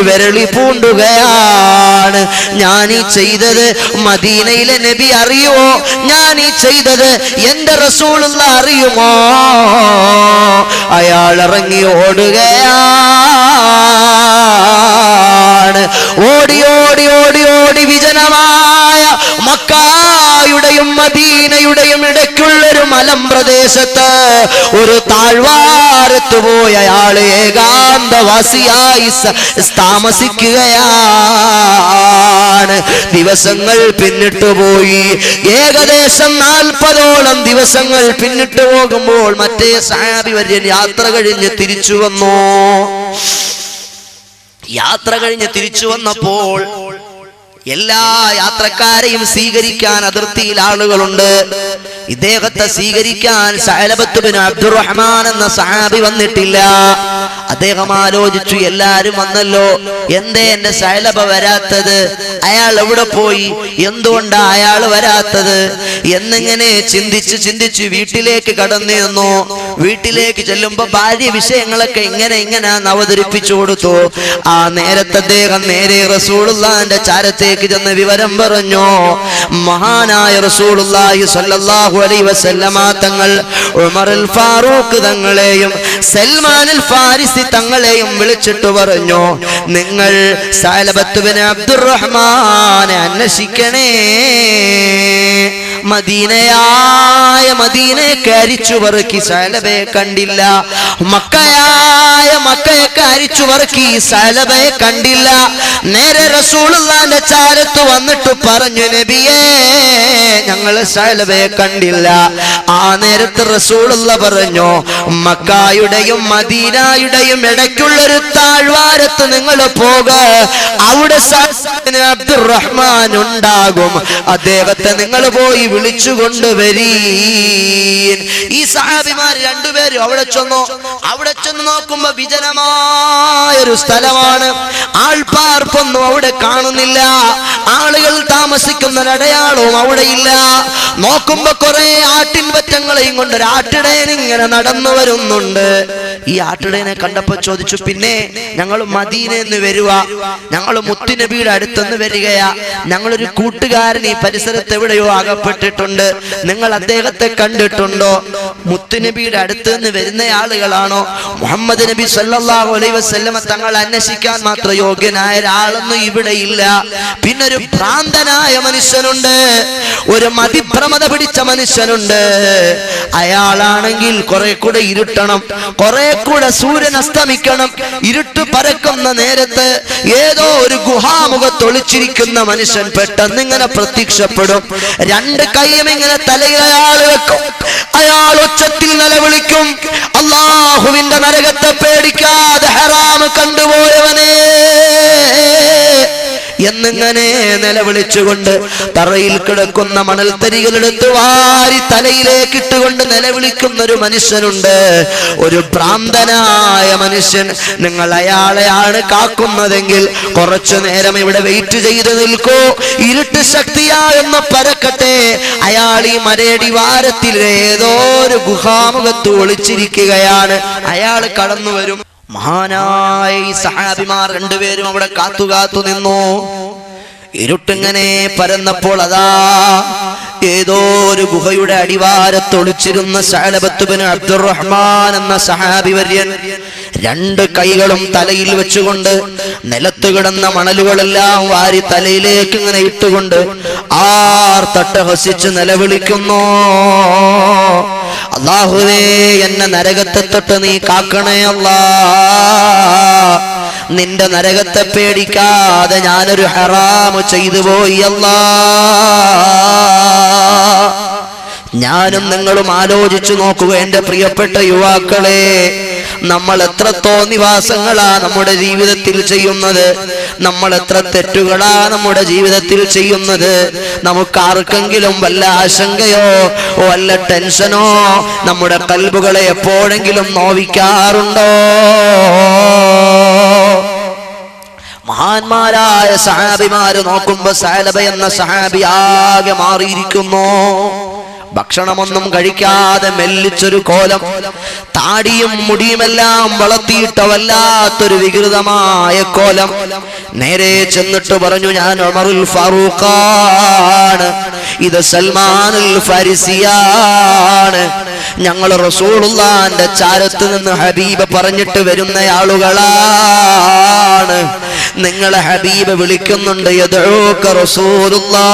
വിരളി പൂണ്ടുകയാണ്. ഞാൻ ഈ ചെയ്തത് മദീനയിലെ നബി അറിയുമോ? ഞാൻ ഈ ചെയ്തത് എന്റെ റസൂലുള്ള അറിയുമോ? അയാൾ ഇറങ്ങി ഓടുകയാണ്. ഓടി ഓടി ഓടി ഓടി വിജനമായ മക്കയുടെയും മദീനയുടെയും ഇടയ്ക്കുള്ളൊരു മലമ്പ്രദേശത്ത് ഒരു താഴ്വാരത്ത് പോയി അയാൾ ഏകാന്തവാസിയായി താമസിക്കുകയാണ്. ദിവസങ്ങൾ പിന്നിട്ടു പോയി. ഏകദേശം 40ഓളം ദിവസങ്ങൾ പിന്നിട്ടു പോകുമ്പോൾ മറ്റേ സഹാബി വര്യൻ യാത്ര കഴിഞ്ഞ് തിരിച്ചു വന്നു. യാത്ര കഴിഞ്ഞ് തിരിച്ചു വന്നപ്പോൾ എല്ലാ യാത്രക്കാരെയും സ്വീകരിക്കാൻ അതിർത്തിയിൽ ആളുകളുണ്ട്. ഇദ്ദേഹത്തെ സ്വീകരിക്കാൻ സഅലബത്ത് ബിൻ അബ്ദുറഹ്മാൻ എന്ന സഹാബി വന്നിട്ടില്ല. അദ്ദേഹം ആലോചിച്ചു, എല്ലാരും വന്നല്ലോ, എന്തേ എന്റെ സഅലബ വരാത്തത്? അയാൾ എവിടെ പോയി? എന്തുകൊണ്ടാ അയാൾ വരാത്തത് എന്നിങ്ങനെ ചിന്തിച്ച് വീട്ടിലേക്ക് കടന്നു ചെന്നു. വീട്ടിലേക്ക് ചെല്ലുമ്പോ ഭാര്യ വിഷയങ്ങളൊക്കെ ഇങ്ങനെ അവതരിപ്പിച്ചു കൊടുത്തു. ആ നേരത്തെ അദ്ദേഹം നേരെ റസൂലുള്ളാഹിന്റെ ചാരത്തേക്ക് ചെന്ന് വിവരം പറഞ്ഞു. മഹാനായ റസൂലുള്ളാഹി സ്വല്ലല്ലാഹു അലൈഹി വസല്ലമ തങ്ങൾ ഉമറുൽ ഫാറൂഖ് തങ്ങളെയും സൽമാനുൽ ഫാരിസി തങ്ങളെയും വിളിച്ചിട്ട് പറഞ്ഞു, നിങ്ങൾ സഅലബത്ത് ബിൻ അബ്ദുറഹ്മാനെ അന്വേഷിക്കണേ. മദീനയെ കരിച്ചു പറക്കി സഅലബയെ കണ്ടില്ല. മക്കയെ കരിച്ചു പറക്കി സഅലബയെ കണ്ടില്ല. നേരെ റസൂലുള്ളാഹിന്റെ ചാരത്ത് വന്നിട്ട് പറഞ്ഞു, നബിയേ, ഞങ്ങൾ സഅലബയെ കണ്ടില്ല. ആ നേരത്ത് റസൂലുള്ള പറഞ്ഞു, മക്കയുടെയും മദീനയുടെയും ഇടയ്ക്കുള്ളൊരു താഴ്വാരത്ത് നിങ്ങൾ പോക, അവിടെ അബ്ദുറഹ്മാൻ ഉണ്ടാകും, അദ്ദേഹത്തെ നിങ്ങൾ പോയി വിളിച്ചു കൊണ്ടുവരീൻ. ഈ സഹാബിമാർ രണ്ടുപേരും അവിടെ ചെന്ന് നോക്കുമ്പോ വിജനമായൊരു സ്ഥലമാണ്. ആൾപ്പാർപ്പൊന്നും അവിടെ കാണുന്നില്ല, ആളുകൾ താമസിക്കുന്ന അടയാളവും അവിടെ ഇല്ല. നോക്കുമ്പോ കുറെ ആട്ടിൻ പറ്റങ്ങളെയും കൊണ്ട് ഒരു ആട്ടിടയൻ ഇങ്ങനെ നടന്നു വരുന്നുണ്ട്. ഈ ആട്ടിടയനെ കണ്ടപ്പോ ചോദിച്ചു, പിന്നെ ഞങ്ങൾ മദീനന്ന് വരുക, ഞങ്ങൾ മുത്തുനബിയുടെ അടുത്തുനിന്ന് വരികയാ, ഞങ്ങളൊരു കൂട്ടുകാരൻ ഈ പരിസരത്ത് എവിടെയോ അകപ്പെട്ടിട്ടുണ്ട്, നിങ്ങൾ അദ്ദേഹത്തെ കണ്ടിട്ടുണ്ടോ? മുത്തുനബിയുടെ അടുത്ത് നിന്ന് വരുന്ന ആളുകളാണോ? മുഹമ്മദ് നബി സല്ലല്ലാഹു അലൈഹി വസല്ലമ തങ്ങൾ അന്വേഷിക്കാൻ മാത്രം യോഗ്യനായ ഒരാളൊന്നും ഇവിടെ ഇല്ല. പിന്നൊരു ഭ്രാന്തനായ മനുഷ്യനുണ്ട്, ഒരു മതിഭ്രമത പിടിച്ച മനുഷ്യനുണ്ട്. അയാളാണെങ്കിൽ കുറെ കൂടെ ഇരുട്ടണം, കുറെ കൂടെ സൂര്യൻ അസ്തമിക്കണം. ഇരുട്ട് പരക്കുന്ന നേരത്ത് ഏതോ ഒരു ഗുഹാമുഖത്തൊളിച്ചിരിക്കുന്ന മനുഷ്യൻ പെട്ടെന്ന് ഇങ്ങനെ പ്രത്യക്ഷപ്പെടും. രണ്ട് കൈയും ഇങ്ങനെ തലയിൽ അയാൾ വെക്കും. അയാൾ ഉച്ചത്തിൽ നിലവിളിക്കും, അല്ലാഹുവിന്റെ നരകത്തെ പേടിക്കാതെ ഹറാം കണ്ടുപോയവനേ എന്നിങ്ങനെ നിലവിളിച്ചുകൊണ്ട് തറയിൽ കിടക്കുന്ന മണൽത്തരികളെടുത്ത് വാരി തലയിലേക്ക് ഇട്ടുകൊണ്ട് നിലവിളിക്കുന്ന ഒരു മനുഷ്യനുണ്ട്, ഒരു ഭ്രാന്തനായ മനുഷ്യൻ. നിങ്ങൾ അയാളെയാണ് കാക്കുന്നതെങ്കിൽ കുറച്ചു നേരം ഇവിടെ വെയിറ്റ് ചെയ്ത് നിൽക്കൂ, ഇരുട്ട് ശക്തിയായെന്ന് പരക്കട്ടെ. അയാൾ ഈ മരടി വാരത്തിൽ ഏതോ ഒരു ഗുഹാമുഖത്ത് ഒളിച്ചിരിക്കുകയാണ്. അയാൾ കടന്നു വരും. മഹാനായ ഈ സഹാബിമാർ രണ്ടുപേരും അവിടെ കാത്തു നിന്നു. ഇരുട്ടിങ്ങനെ പരന്നപ്പോൾ അതാ ഏതോ ഒരു ഗുഹയുടെ അടിവാരത്തൊളിച്ചിരുന്ന സഅലബത്ത് ബിൻ അബ്ദുറഹ്മാൻ എന്ന സഹാബി വര്യൻ രണ്ട് കൈകളും തലയിൽ വെച്ചുകൊണ്ട് നിലത്ത് കിടന്ന മണലുകളെല്ലാം വാരി തലയിലേക്ക് ഇങ്ങനെ ഇട്ടുകൊണ്ട് ആർത്തട്ടഹസിച്ച് നിലവിളിക്കുന്നു, അല്ലാഹുവേ, എന്നെ നരകത്തെ തൊട്ട് നീ കാക്കണേ അല്ലാ, നിന്റെ നരകത്തെ പേടിക്കാതെ ഞാനൊരു ഹറാമ് ചെയ്തു പോയി അല്ലാ. ഞാനും നിങ്ങളും ആലോചിച്ചു നോക്കുക എന്റെ പ്രിയപ്പെട്ട യുവാക്കളെ, നമ്മൾ എത്ര തോന്നിവാസങ്ങളാ നമ്മുടെ ജീവിതത്തിൽ ചെയ്യുന്നത്, നമ്മൾ എത്ര തെറ്റുകളാ നമ്മുടെ ജീവിതത്തിൽ ചെയ്യുന്നത്. നമുക്ക് ആർക്കെങ്കിലും വല്ല ആശങ്കയോ വല്ല ടെൻഷനോ നമ്മുടെ കൽബുകളെ എപ്പോഴെങ്കിലും നോവിക്കാറുണ്ടോ? മഹാന്മാരായ സഹാബിമാര് നോക്കുമ്പോ സഅലബ എന്ന സഹാബി ആകെ മാറിയിരിക്കുന്നു. ഭക്ഷണമൊന്നും കഴിക്കാതെ മെല്ലിച്ചൊരു കോലം, താടിയും മുടിയുമെല്ലാം വളർത്തിയിട്ട വല്ലാത്തൊരു വികൃതമായ കോലം. നേരെ ചെന്നിട്ട് പറഞ്ഞു, ഞാൻ ഉമറുൽ ഫാറൂഖാണ്, ഇത് സൽമാനുൽ ഫാരിസിയാണ്, ഞങ്ങൾ റസൂലുള്ളാഹിന്റെ ചാരത്ത് നിന്ന് ഹബീബ് പറഞ്ഞിട്ട് വരുന്ന ആളുകളാണ്. നിങ്ങളെ ഹബീബ് വിളിക്കുന്നുണ്ട്, യദ്ഊക റസൂലുള്ളാഹ്.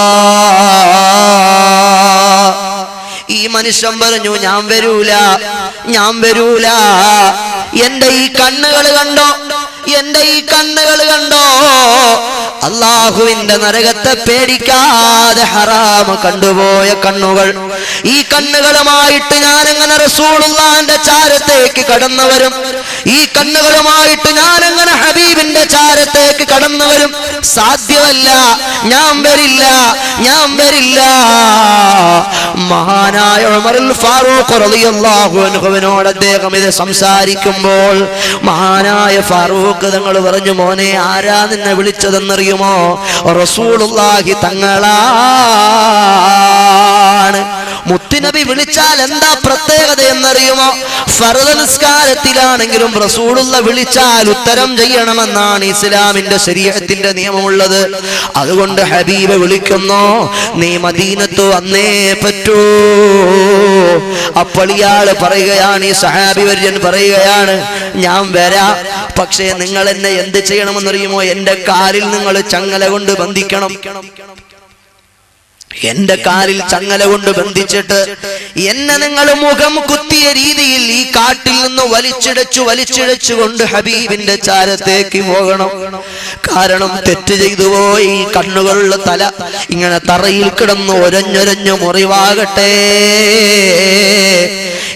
ഈ മനുഷ്യൻ പറഞ്ഞു, ഞാൻ വരൂല. എന്റെ ഈ കണ്ണുകൾ കണ്ടോ, അല്ലാഹുവിന്റെ നരകത്തെ പേടിക്കാതെ ഹറാമ് കണ്ടുപോയ കണ്ണുകൾ. ഈ കണ്ണുകളുമായിട്ട് ഞാൻ എങ്ങനെ റസൂലുള്ളാഹിന്റെ ചാരത്തേക്ക് കടന്നു വരും? ഈ കണ്ണുകളുമായിട്ട് ഞാൻ എങ്ങനെ ഹബീബിന്റെ ചാരത്തേക്ക് കടന്നു വരും? സാധ്യമല്ല, ഞാൻ വരില്ല. മഹാനായ ഉമറുൽ ഫാറൂഖ് റളിയല്ലാഹു അൻഹുവിനോട് അദ്ദേഹം ഇത് സംസാരിക്കുമ്പോൾ മഹാനായ ഫാറൂഖ് തങ്ങൾ പറഞ്ഞു, മോനെ, ആരാ നിന്നെ വിളിച്ചതെന്നറിയുമോ? റസൂലുള്ളാഹി തങ്ങളാണ്. മുത്തുനബി വിളിച്ചാൽ എന്താ പ്രത്യേകത എന്നറിയുമോ? ഫർദ് നിസ്കാരത്തിലാണെങ്കിലും റസൂലുള്ള വിളിച്ചാൽ ഉത്തരം ചെയ്യണമെന്നാണ് ഇസ്ലാമിന്റെ ശരീഅത്തിന്റെ നിയമമുള്ളത്. അതുകൊണ്ട് ഹബീബ് വിളിക്കുന്നു, നീ മദീനത്ത് വന്നേ പറ്റൂ. അപ്പോൾ ഇയാള് പറയുകയാണ്, ഈ സഹാബി വര്യൻ പറയുകയാണ്, ഞാൻ വരാം, പക്ഷേ നിങ്ങൾ എന്നെ എന്ത് ചെയ്യണമെന്നറിയുമോ? എന്റെ കാലിൽ നിങ്ങൾ ചങ്ങല കൊണ്ട് ബന്ധിക്കണം. എന്റെ കാലിൽ ചങ്ങല കൊണ്ട് ബന്ധിച്ചിട്ട് എന്നെ നിങ്ങൾ മുഖം കുത്തിയ രീതിയിൽ ഈ കാട്ടിൽ നിന്ന് വലിച്ചിഴച്ചു കൊണ്ട് ഹബീബിന്റെ ചാരത്തേക്ക് പോകണം. കാരണം തെറ്റ് ചെയ്തു പോയി, കണ്ണുകളുള്ള തല ഇങ്ങനെ തറയിൽ കിടന്ന് ഒരഞ്ഞൊരഞ്ഞു മുറിവാകട്ടെ.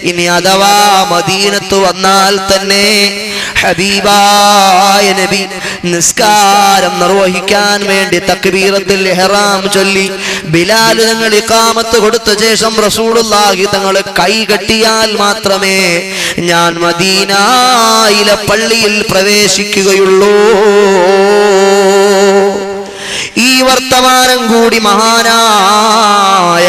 ഇനി അഥവാ മദീനത്ത് വന്നാൽ തന്നെ ഹബീബായ നബി നിസ്കാരം നിർവഹിക്കാൻ വേണ്ടി തക്ബീറത്തുൽ ഇഹ്റാം ചൊല്ലി ബിലാൽ തങ്ങൾ ഇഖാമത്ത് കൊടുത്ത ശേഷം റസൂലുള്ളാഹി തങ്ങൾ കൈ കെട്ടിയാൽ മാത്രമേ ഞാൻ മദീനയിലെ പള്ളിയിൽ പ്രവേശിക്കുകയുള്ളൂ. ഈ വർത്തമാനം കൂടി മഹാനായ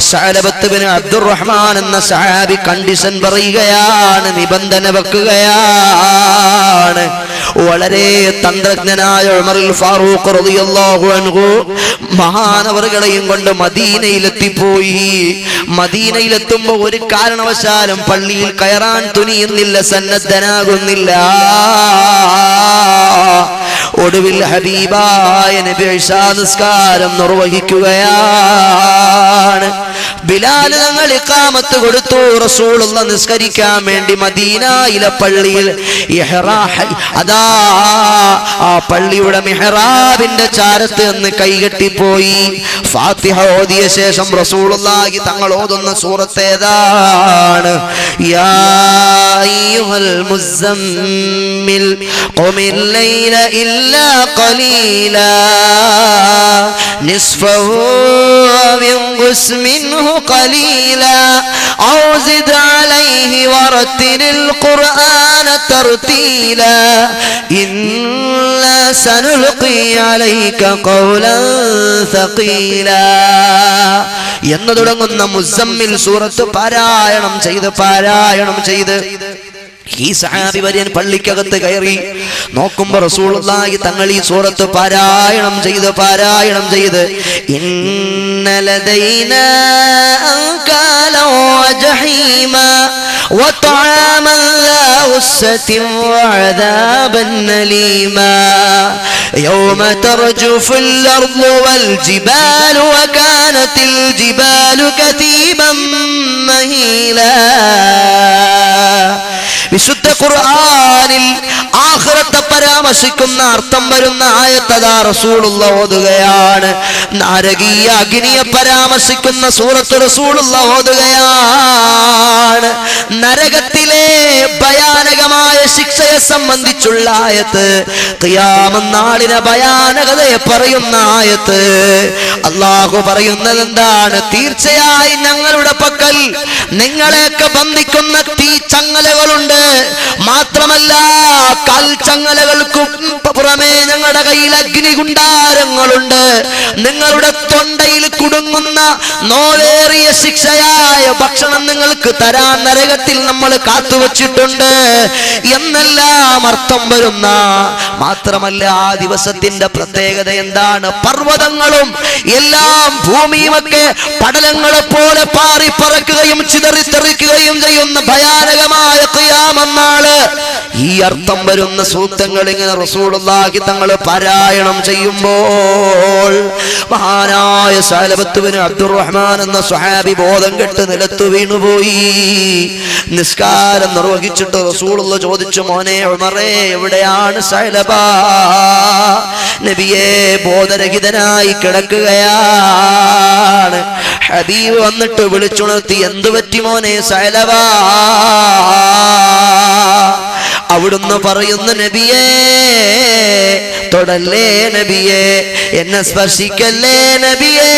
സഅലബത്ത് ബിൻ അബ്ദുറഹ്മാൻ എന്ന സഹാബി കണ്ടീഷൻ പറയുകയാണ്, നിബന്ധന വെക്കുകയാണ്. വളരെ തന്ത്രജ്ഞനായ ഉമറുൽ ഫാറൂഖ് റളിയല്ലാഹു അൻഹു മഹാനവറുകളെയും കൊണ്ട് മദീനയിലെത്തിപ്പോയി. മദീനയിലെത്തുമ്പോ ഒരു കാരണവശാലും പള്ളിയിൽ കയറാൻ തുനിയുന്നില്ല, സന്നദ്ധനാകുന്നില്ല. ഒടുവിൽ ഹബീബായ നബി ഇശാ നിസ്കാരം നിർവഹിക്കുകയാണ്. ബിലാൽ തങ്ങൾ ഇഖാമത്ത് കൊടുത്തു. റസൂലുള്ള നിസ്കരിക്കാൻ വേണ്ടി മദീനയിലെ പള്ളിയിൽ അതാ ആ പള്ളിയുടെ മിഹ്റാബിന്റെ ചാരത്ത് നിന്ന് കൈകെട്ടിപ്പോയി. ഫാത്തിഹ ഓതിയ ശേഷം റസൂലുള്ളാഹി തങ്ങൾ ഓതുന്ന സൂറത്ത് ഏതാണ്? യാ അയ്യുഹൽ മുസമ്മിൽ ഖുമിൽ ലൈല ഇല്ലാ ഖലീലാ നിസ്ഫഹു വൻഖുസ് മിൻഹു ഖലീലാ ഔ സിദ് അലൈഹി വറത്തിലിൽ ഖുർആന തർതീലാ ഇന്നാ സനുൽഖി അലൈക ഖൗലൻ സഖീലാ എന്ന് തുടങ്ങുന്ന മുസമ്മിൽ സൂറത്ത് പാരായണം ചെയ്ത് ഈ സഹാബി വര്യൻ പള്ളിക്കകത്ത് കയറി നോക്കുമ്പോ റസൂലുള്ളാഹി തങ്ങൾ ഈ സൂറത്ത് പാരായണം ചെയ്ത് ഇന്ന ലദൈനാ അൻകാല വജഹീമ وطعاما ذا غصة وعذابا أليما يوم ترجف الأرض والجبال وكانت الجبال كثيبا مهيلا. വിശുദ്ധ ഖുർആനിൽ ആഖിറത്തെ പരാമർശിക്കുന്ന അർത്ഥം വരുന്ന ആയത്തതാ റസൂലുള്ള ഓതുകയാണ്. നരകീയ അഗ്നിയെ പരാമർശിക്കുന്ന സൂറത്ത് റസൂലുള്ള ഓതുകയാണ്. നരകത്തിലെ ഭയാനകമായ ശിക്ഷയെ സംബന്ധിച്ചുള്ള ആയത്ത്, ഖിയാമത്ത് നാളിനെ ഭയാനകതയെ പറയുന്ന ആയത്ത്. അല്ലാഹു പറയുന്നത് എന്താണ്? തീർച്ചയായും ഞങ്ങളുടെ പക്കൽ നിങ്ങളെയൊക്കെ ബന്ധിക്കുന്ന തീ ചങ്ങലകളുണ്ട്. മാത്രമല്ല കൽച്ചങ്ങലകൾക്കും പുറമേ ഞങ്ങളുടെ കയ്യിൽ അഗ്നികുണ്ടാരങ്ങളുണ്ട്. നിങ്ങളുടെ തൊണ്ടയിൽ കുടുങ്ങുന്ന നോവേറിയ ശിക്ഷയായ ഭക്ഷണം നിങ്ങൾക്ക് തരാൻ നരകത്തിൽ നമ്മൾ കാത്തുവച്ചിട്ടുണ്ട് എന്നെല്ലാം അർത്ഥം വരുന്ന, മാത്രമല്ല ആ ദിവസത്തിന്റെ പ്രത്യേകത എന്താണ്? പർവ്വതങ്ങളും എല്ലാം ഭൂമിയുമൊക്കെ പടലങ്ങളെ പോലെ പാറിപ്പറക്കുകയും ചിതറിത്തെറിക്കുകയും ചെയ്യുന്ന ഭയാനകമായ ഖിയാമത്ത് നാള്. ഈ അർത്ഥം വരുന്ന സൂക്തങ്ങൾ ഇങ്ങനെ റസൂലുള്ളാഹി തങ്ങൾ പാരായണം ചെയ്യുമ്പോൾ മഹാനായ സഅലബത്ത് ബിൻ അബ്ദുറഹ്മാൻ എന്ന സ്വഹാബി ബോധം കെട്ട് നിലത്തു വീണുപോയി. നിസ്കാരം നിർവഹിച്ചിട്ട് റസൂലുള്ള ചോദിച്ചു, മോനെ ഉമറേ, എവിടെയാണ് സഅലബ? നബിയെ, ബോധരഹിതനായി കിടക്കുകയാണ്. ഹബീബ് വന്നിട്ട് വിളിച്ചുണർത്തി, എന്തു പറ്റി മോനെ സഅലബ? അവിടുന്ന് പറയുന്നു, നബിയേ, തൊടല്ലേ നബിയേ, എന്നെ സ്പർശിക്കല്ലേ നബിയേ,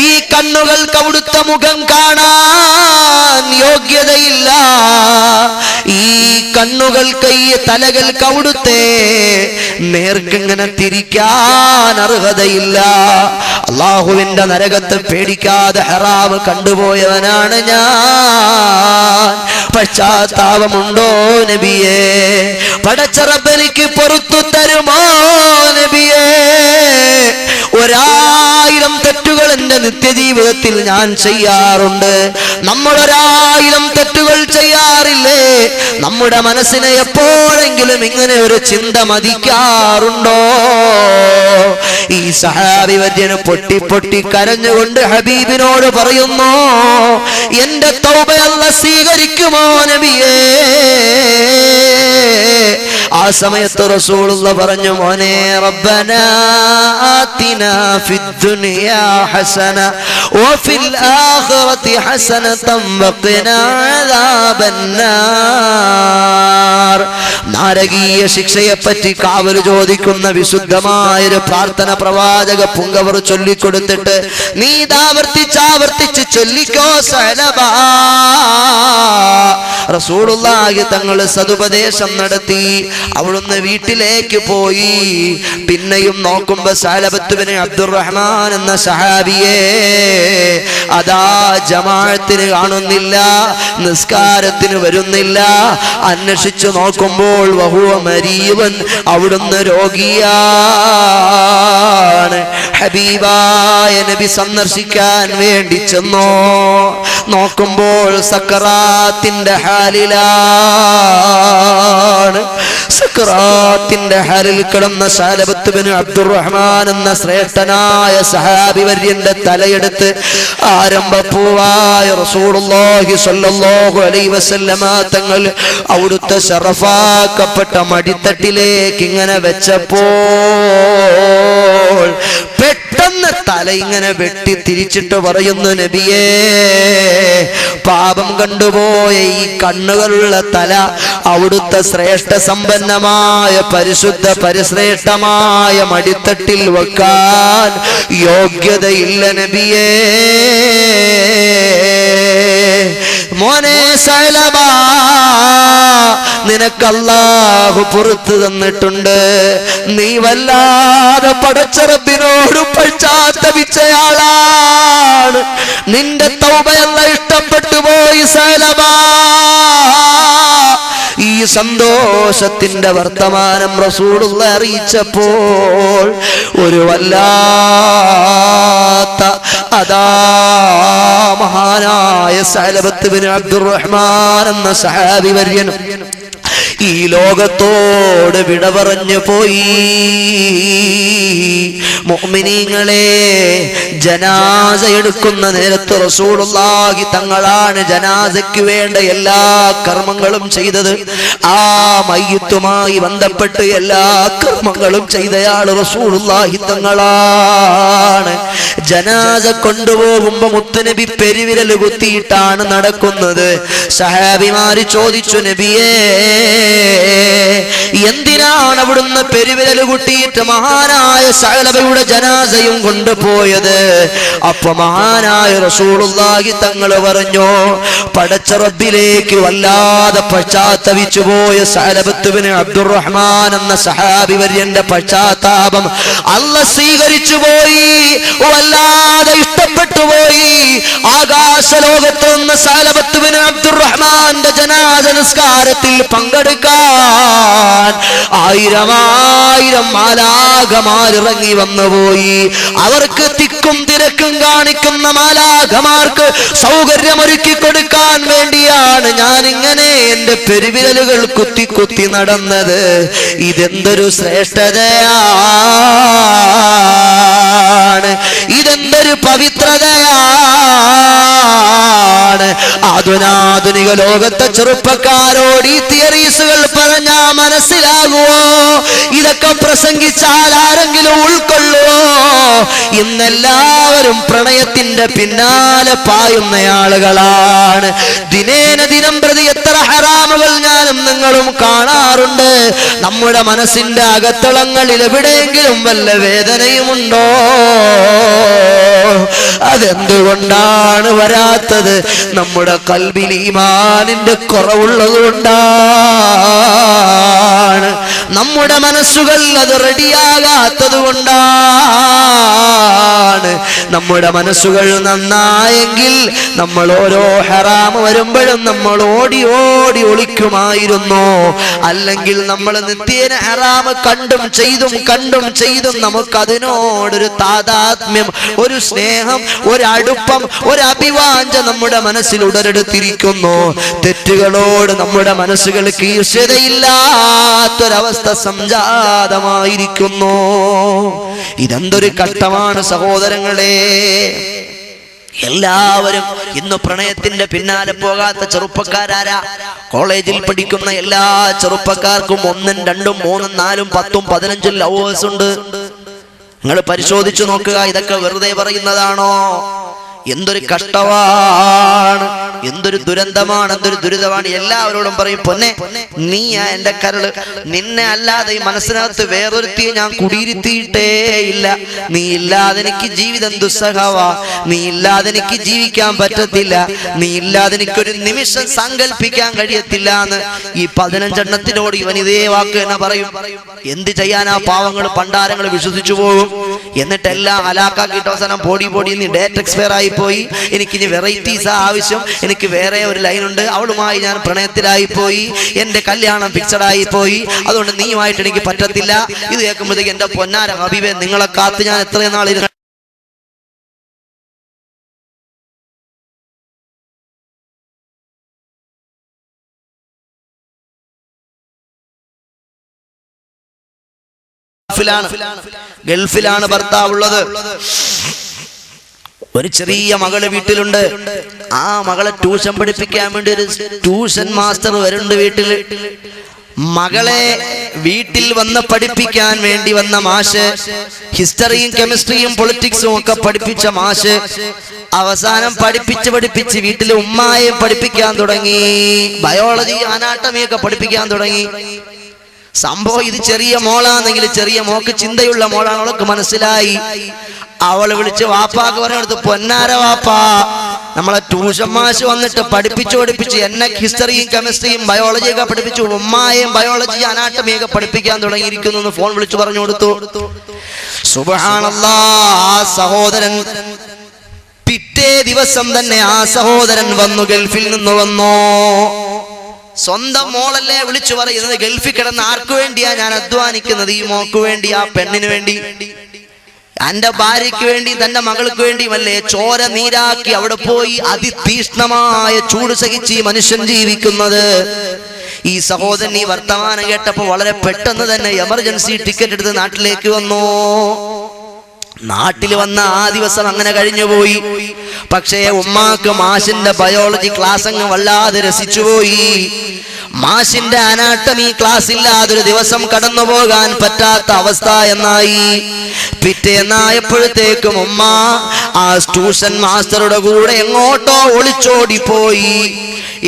ഈ കണ്ണുകൾക്ക് അവിടുത്തെ മുഖം കാണാൻ യോഗ്യതയില്ല, ഈ കണ്ണുകൾക്ക് ഈ തലകൾക്ക് അവിടുത്തെ നേർക്കിങ്ങനെ തിരിക്കാൻ അർഹതയില്ല. അള്ളാഹുവിന്റെ നരകത്തെ പേടിക്കാതെ ഹറാമ് കണ്ടുപോയവനാണ് ഞാൻ. പശ്ചാത്താപമുണ്ടോ നബിയേ? പടച്ച റബ്ബ് എനിക്ക് പുറത്തു തരുമോ നബിയേ? 1000 തെറ്റുകൾ എൻ്റെ നിത്യജീവിതത്തിൽ ഞാൻ ചെയ്യാറുണ്ട്. നമ്മൾ 1000 തെറ്റുകൾ ചെയ്യാറില്ലേ? നമ്മുടെ മനസ്സിനെ എപ്പോഴെങ്കിലും ഇങ്ങനെ ഒരു ചിന്ത മതിക്കാറുണ്ടോ? ഈ സഹാബി വര്യന് പൊട്ടി പൊട്ടി കരഞ്ഞുകൊണ്ട് ഹബീബിനോട് പറയുന്നു, എന്റെ തൗബ അല്ലാഹ് സ്വീകരിക്കുമോ നബിയേ? ആ സമയത്ത് റസൂലുള്ളാഹി പറഞ്ഞു, മോനെ, റബ്ബനാ ആതിനാ ഫിദ്ദുനിയാ ഹസന വഫിൽ ആഖിറതി ഹസനതൻ വഖിനാ അദാബന്നാർ. നരകീയ ശിക്ഷയെപ്പറ്റി കാവൽ ചോദിക്കുന്ന വിശുദ്ധമായൊരു പ്രാർത്ഥന പ്രവാചക പുങ്കവർ ചൊല്ലിക്കൊടുത്തിട്ട്, നീ ആവർത്തിച്ച് ചൊല്ലിക്കോ സഅലബാ. റസൂലുള്ളാഹി തങ്ങൾ സദുപദേശം നടത്തി. അവിടുന്ന് വീട്ടിലേക്ക് പോയി. പിന്നെയും നോക്കുമ്പോ സഅലബത്ത് ബിൻ അബ്ദുറഹ്മാൻ എന്ന സഹാബിയെ അതാ ജമാഅത്തിന് കാണുന്നില്ല, നിസ്കാരത്തിന് വരുന്നില്ല. അന്വേഷിച്ചു നോക്കുമ്പോൾ വഹുവ മരീവൻ, അവിടുന്ന് രോഗിയാണ്. ഹബീബായ നബി സന്ദർശിക്കാൻ വേണ്ടി ചെന്നോ. നോക്കുമ്പോൾ സക്കറാത്തിന്റെ ഹാലിലാണ്. സക്കറാത്തിന്റെ ഹാലിൽ കിടന്ന സഅലബത്ത് ബിൻ അബ്ദുറഹ്മാൻ എന്ന ശ്രേഷ്ഠനായ സഹാബി വര്യന്റെ തലയെടുത്ത് ആരംഭപ്പൂവായ റസൂലുള്ളാഹി സ്വല്ലല്ലാഹു അലൈഹി വസല്ലമ തങ്ങൾ അവിടുത്തെ ശറഫാക്കപ്പെട്ട മടിത്തട്ടിലേക്ക് ഇങ്ങനെ വെച്ചപ്പോൾ പെട്ടെന്ന് തല ഇങ്ങനെ വെട്ടി തിരിച്ചിട്ട് പറയുന്നു, നബിയേ, പാപം കണ്ടുപോയ ഈ കണ്ണുകളുള്ള തല അവിടുത്തെ ശ്രേഷ്ഠ സമ്പന്നമായ പരിശുദ്ധ പരിശ്രേഷ്ഠമായ മടിത്തട്ടിൽ വെക്കാൻ യോഗ്യതയില്ല നബിയേ. മോനെ സഅലബാ, നിനക്ക് അല്ലാഹു പുറത്തു തന്നിട്ടുണ്ട്. നീ വല്ലാതെ പടച്ച റബ്ബിനോട് പശ്ചാത്തപിച്ചയാളാണ്. നിന്റെ തൗബയല്ലാഹ് ഇഷ്ടപ്പെട്ടു പോയി സഅലബാ. ഈ സന്തോഷത്തിന്റെ വർത്തമാനം റസൂലുള്ളാഹി അറിയിച്ചപ്പോൾ ഒരു വല്ലാത്ത അതാ മഹാനായ സഅലബത്ത് ബിൻ അബ്ദുറഹ്മാൻ എന്ന സഹാബി വര്യൻ ഈ ലോകത്തോട് വിട പറഞ്ഞു പോയി. മുഅ്മിനീങ്ങളെ, ജനാസ എടുക്കുന്ന നേരത്ത് റസൂലുള്ളാഹി തങ്ങളാണ് ജനാസയ്ക്ക് വേണ്ട എല്ലാ കർമ്മങ്ങളും ചെയ്തത്. ആ മയ്യിത്തുമായി ബന്ധപ്പെട്ട് എല്ലാ കർമ്മങ്ങളും ചെയ്തയാൾ റസൂലുള്ളാഹി തങ്ങളാണ്. ജനാസ കൊണ്ടുപോകുമ്പോ മുത്തുനബി പെരുവിരൽ കുത്തിയിട്ടാണ് നടക്കുന്നത്. സഹാബിമാര് ചോദിച്ചു, നബിയേ, എന്തിനാണ് അവിടുന്ന് പെരുവിരൽ കുട്ടിയിട്ട് മഹാനായ സഅലബയുടെ ജനാസയും കൊണ്ടുപോയത്? അപ്പൊ മഹാനായ റസൂലുള്ളാഹി തങ്ങൾ പറഞ്ഞു, പടച്ച റബ്ബിലേക്ക് വല്ലാതെ പശ്ചാത്തപിച്ചു പോയ സഅലബത്ത് ബിൻ അബ്ദുറഹ്മാൻ എന്ന സഹാബി വര്യന്റെ പശ്ചാത്താപം അല്ലാഹ് സ്വീകരിച്ചു പോയി, വല്ലാതെ ഇഷ്ടപ്പെട്ടു പോയി. ആകാശലോകത്ത് നിന്ന് സഅലബത്ത് ബിൻ അബ്ദുറഹ്മാന്റെ ജനാസ നിസ്കാരത്തിൽ പങ്കെടുക്കാൻ 1000 മാലാഖമാർ ഇറങ്ങി വന്നുപോയി. അവർക്ക് തിക്കും തിരക്കും കാണിക്കുന്ന മാലാഖമാർക്ക് സൗകര്യമൊരുക്കി കൊടുക്കാൻ വേണ്ടിയാണ് ഞാൻ ഇങ്ങനെ എന്റെ പെരുവിരലുകൾ കുത്തി കുത്തി നടന്നത്. ഇതെന്തൊരു ശ്രേഷ്ഠതയാണ്, ഇതെന്തൊരു പവിത്രതയാണ്. ആധുനിക ലോകത്തെ ചെറുപ്പക്കാരോട് ഈ തിയറീസുകൾ പറഞ്ഞാ മനസ്സിലാകുവോ? ഇതൊക്കെ പ്രസംഗിച്ചാൽ ആരെങ്കിലും ഉൾക്കൊള്ളുവോ? ഇന്നെല്ലാവരും പ്രണയത്തിന്റെ പിന്നാലെ പായുന്ന ആളുകളാണ്. ദിനേന ദിനം പ്രതി എത്ര ഹറാമുകൾ ഞാനും നിങ്ങളും കാണാറുണ്ട്. നമ്മുടെ മനസ്സിന്റെ അകത്തളങ്ങളിൽ എവിടെയെങ്കിലും വല്ല വേദനയുമുണ്ടോ? അതെന്തുകൊണ്ടാണ് വരാത്തത്? നമ്മുടെ ഖൽബിൽ ഈമാനിന്റെ കുറവുള്ളത് കൊണ്ടാണ്. നമ്മുടെ മനസ്സുകൾ അത് റെഡിയാകാത്തത് കൊണ്ടാണ്. നമ്മുടെ മനസ്സുകൾ നന്നായെങ്കിൽ നമ്മൾ ഓരോ ഹറാം വരുമ്പോഴും നമ്മൾ ഓടി ഓടി ഒളിക്കുമായിരുന്നു. അല്ലെങ്കിൽ നമ്മൾ നിത്യേന ഹറാം കണ്ടും ചെയ്തും നമുക്ക് അതിനോടൊരു താതാത്മ്യം, ഒരു സ്നേഹം, ഒരു അടുപ്പം, ഒരു അഭിവാഞ്ച നമ്മുടെ മനസ്സിൽ ഉടലെടുത്തിരിക്കുന്നു. തെറ്റുകളോട് നമ്മുടെ മനസ്സുകൾക്ക് ഈർഷ്യതയില്ലാത്തൊരവസ്ഥ സംജാതമായിരിക്കുന്നു. ഇതെന്തൊരു കഷ്ടമാണ് സഹോദരങ്ങളെ. എല്ലാവരും ഇന്ന് പ്രണയത്തിന്റെ പിന്നാലെ പോകാത്ത ചെറുപ്പക്കാരാരാ? കോളേജിൽ പഠിക്കുന്ന എല്ലാ ചെറുപ്പക്കാർക്കും 1, 2, 3, 4, 10, 15 ലവേഴ്സ് ഉണ്ട്. നിങ്ങൾ പരിശോധിച്ചു നോക്കുക. ഇതൊക്കെ വെറുതെ പറയുന്നതാണോ? എന്തൊരു കഷ്ടമാണ്, എന്തൊരു ദുരന്തമാണ്, എന്തൊരു ദുരിതമാണ്. എല്ലാവരോടും പറയും, പൊന്നെ നീ എന്റെ കരള്, നിന്നെ അല്ലാതെ ഈ മനസ്സിനകത്ത് വേറൊരുത്തിയെ ഞാൻ കുടിയിരുത്തിയിട്ടേ ഇല്ല. നീ ഇല്ലാതെ എനിക്ക് ജീവിതം ദുസ്സഹവാ, നീ ഇല്ലാതെ എനിക്ക് ജീവിക്കാൻ പറ്റത്തില്ല, നീ ഇല്ലാതെ എനിക്കൊരു നിമിഷം സങ്കല്പിക്കാൻ കഴിയത്തില്ല എന്ന് ഈ 15 എണ്ണത്തിനോട് ഇവൻ ഇതേ വാക്ക് തന്നെ പറയും. എന്ത് ചെയ്യാനാ? പാവങ്ങൾ പണ്ടാരങ്ങൾ വിശ്വസിച്ചു പോകും. എന്നിട്ടെല്ലാം ഹലാക്കാക്കിയിട്ട് അവസാനം പൊടി നീ ഡേറ്റ് എക്സ്പയർ ആയി പോയി, എനിക്കിനി വെറൈറ്റീസ് ആവശ്യം, എനിക്ക് വേറെ ഒരു ലൈനുണ്ട്, അവളുമായി ഞാൻ പ്രണയത്തിലായി പോയി, എന്റെ കല്യാണം ഫിക്സഡ് ആയി പോയി, അതുകൊണ്ട് നീയുമായിട്ട് എനിക്ക് പറ്റത്തില്ല. ഇത് കേൾക്കുമ്പോഴത്തേക്ക് എന്റെ പൊന്നാര ഹബീബേ, നിങ്ങളെ കാത്ത് ഞാൻ എത്രയും നാളിരുന്നു. ഗൾഫിലാണ് ഭർത്താവുള്ളത്. ഒരു ചെറിയ മകള് വീട്ടിലുണ്ട്. ആ മകളെ ട്യൂഷൻ പഠിപ്പിക്കാൻ വേണ്ടി ഒരു ട്യൂഷൻ മാസ്റ്റർ വരുന്നുണ്ട് വീട്ടിൽ. മകളെ വീട്ടിൽ വന്ന് പഠിപ്പിക്കാൻ വേണ്ടി വന്ന മാഷ്, ഹിസ്റ്ററിയും കെമിസ്ട്രിയും പൊളിറ്റിക്സും ഒക്കെ പഠിപ്പിച്ച മാഷ് അവസാനം പഠിപ്പിച്ച് വീട്ടിലെ ഉമ്മായെ പഠിപ്പിക്കാൻ തുടങ്ങി. ബയോളജി, അനാട്ടമി ഒക്കെ പഠിപ്പിക്കാൻ തുടങ്ങി. സംഭവം ഇത് ചെറിയ മോളാണെങ്കിൽ ചെറിയ മോക്ക് ചിന്തയുള്ള മോളാണ്. അവൾക്ക് മനസ്സിലായി. അവള് വിളിച്ച് വാപ്പാക്ക് പറഞ്ഞെടുത്ത്, പൊന്നാര വാപ്പാ, നമ്മളെ ട്യൂഷൻ മാഷ് വന്നിട്ട് പഠിപ്പിച്ച് എന്നെ ഹിസ്റ്ററിയും കെമിസ്ട്രിയും ബയോളജിയൊക്കെ പഠിപ്പിച്ചു, ഉമ്മായും ബയോളജി അനാട്ടമിയൊക്കെ പഠിപ്പിക്കാൻ തുടങ്ങിയിരിക്കുന്നു. ഫോൺ വിളിച്ചു പറഞ്ഞു കൊടുത്തു. സുബ്ഹാനല്ലാഹ്. ആ സഹോദരൻ പിറ്റേ ദിവസം തന്നെ ആ സഹോദരൻ വന്നു, ഗൾഫിൽ നിന്ന് വന്നു. സ്വന്തം മോളല്ലേ വിളിച്ചു പറയുന്നത്. ഗൾഫിൽ കിടന്ന് ആർക്കു വേണ്ടിയാ ഞാൻ അധ്വാനിക്കുന്നത്? ഈ മോക്ക് വേണ്ടി, ആ പെണ്ണിന് വേണ്ടി, എന്റെ ഭാര്യയ്ക്ക് വേണ്ടി, തന്റെ മകൾക്ക് വേണ്ടിയുമല്ലേ ചോര നീരാക്കി അവിടെ പോയി അതിതീഷ്ണമായ ചൂട് സഹിച്ച് ഈ മനുഷ്യൻ ജീവിക്കുന്നത്. ഈ സഹോദരൻ ഈ വർത്തമാനം കേട്ടപ്പോൾ വളരെ പെട്ടെന്ന് തന്നെ എമർജൻസി ടിക്കറ്റ് എടുത്ത് നാട്ടിലേക്ക് വന്നു. നാട്ടിൽ വന്ന ആ ദിവസം അങ്ങനെ കഴിഞ്ഞുപോയി. പക്ഷേ ഉമ്മാക്ക് മാഷിന്റെ ബയോളജി ക്ലാസ് അങ്ങ് വല്ലാതെ രസിച്ചുപോയി. മാഷിന്റെ അനാട്ടമി ക്ലാസ് ഇല്ലാതൊരു ദിവസം കടന്നു പോകാൻ പറ്റാത്ത അവസ്ഥ എന്നായി. പിറ്റേന്നായപ്പോഴത്തേക്കും ഉമ്മ ആ ട്യൂഷൻ മാസ്റ്ററുടെ കൂടെ എങ്ങോട്ടോ ഒളിച്ചോടിപ്പോയി.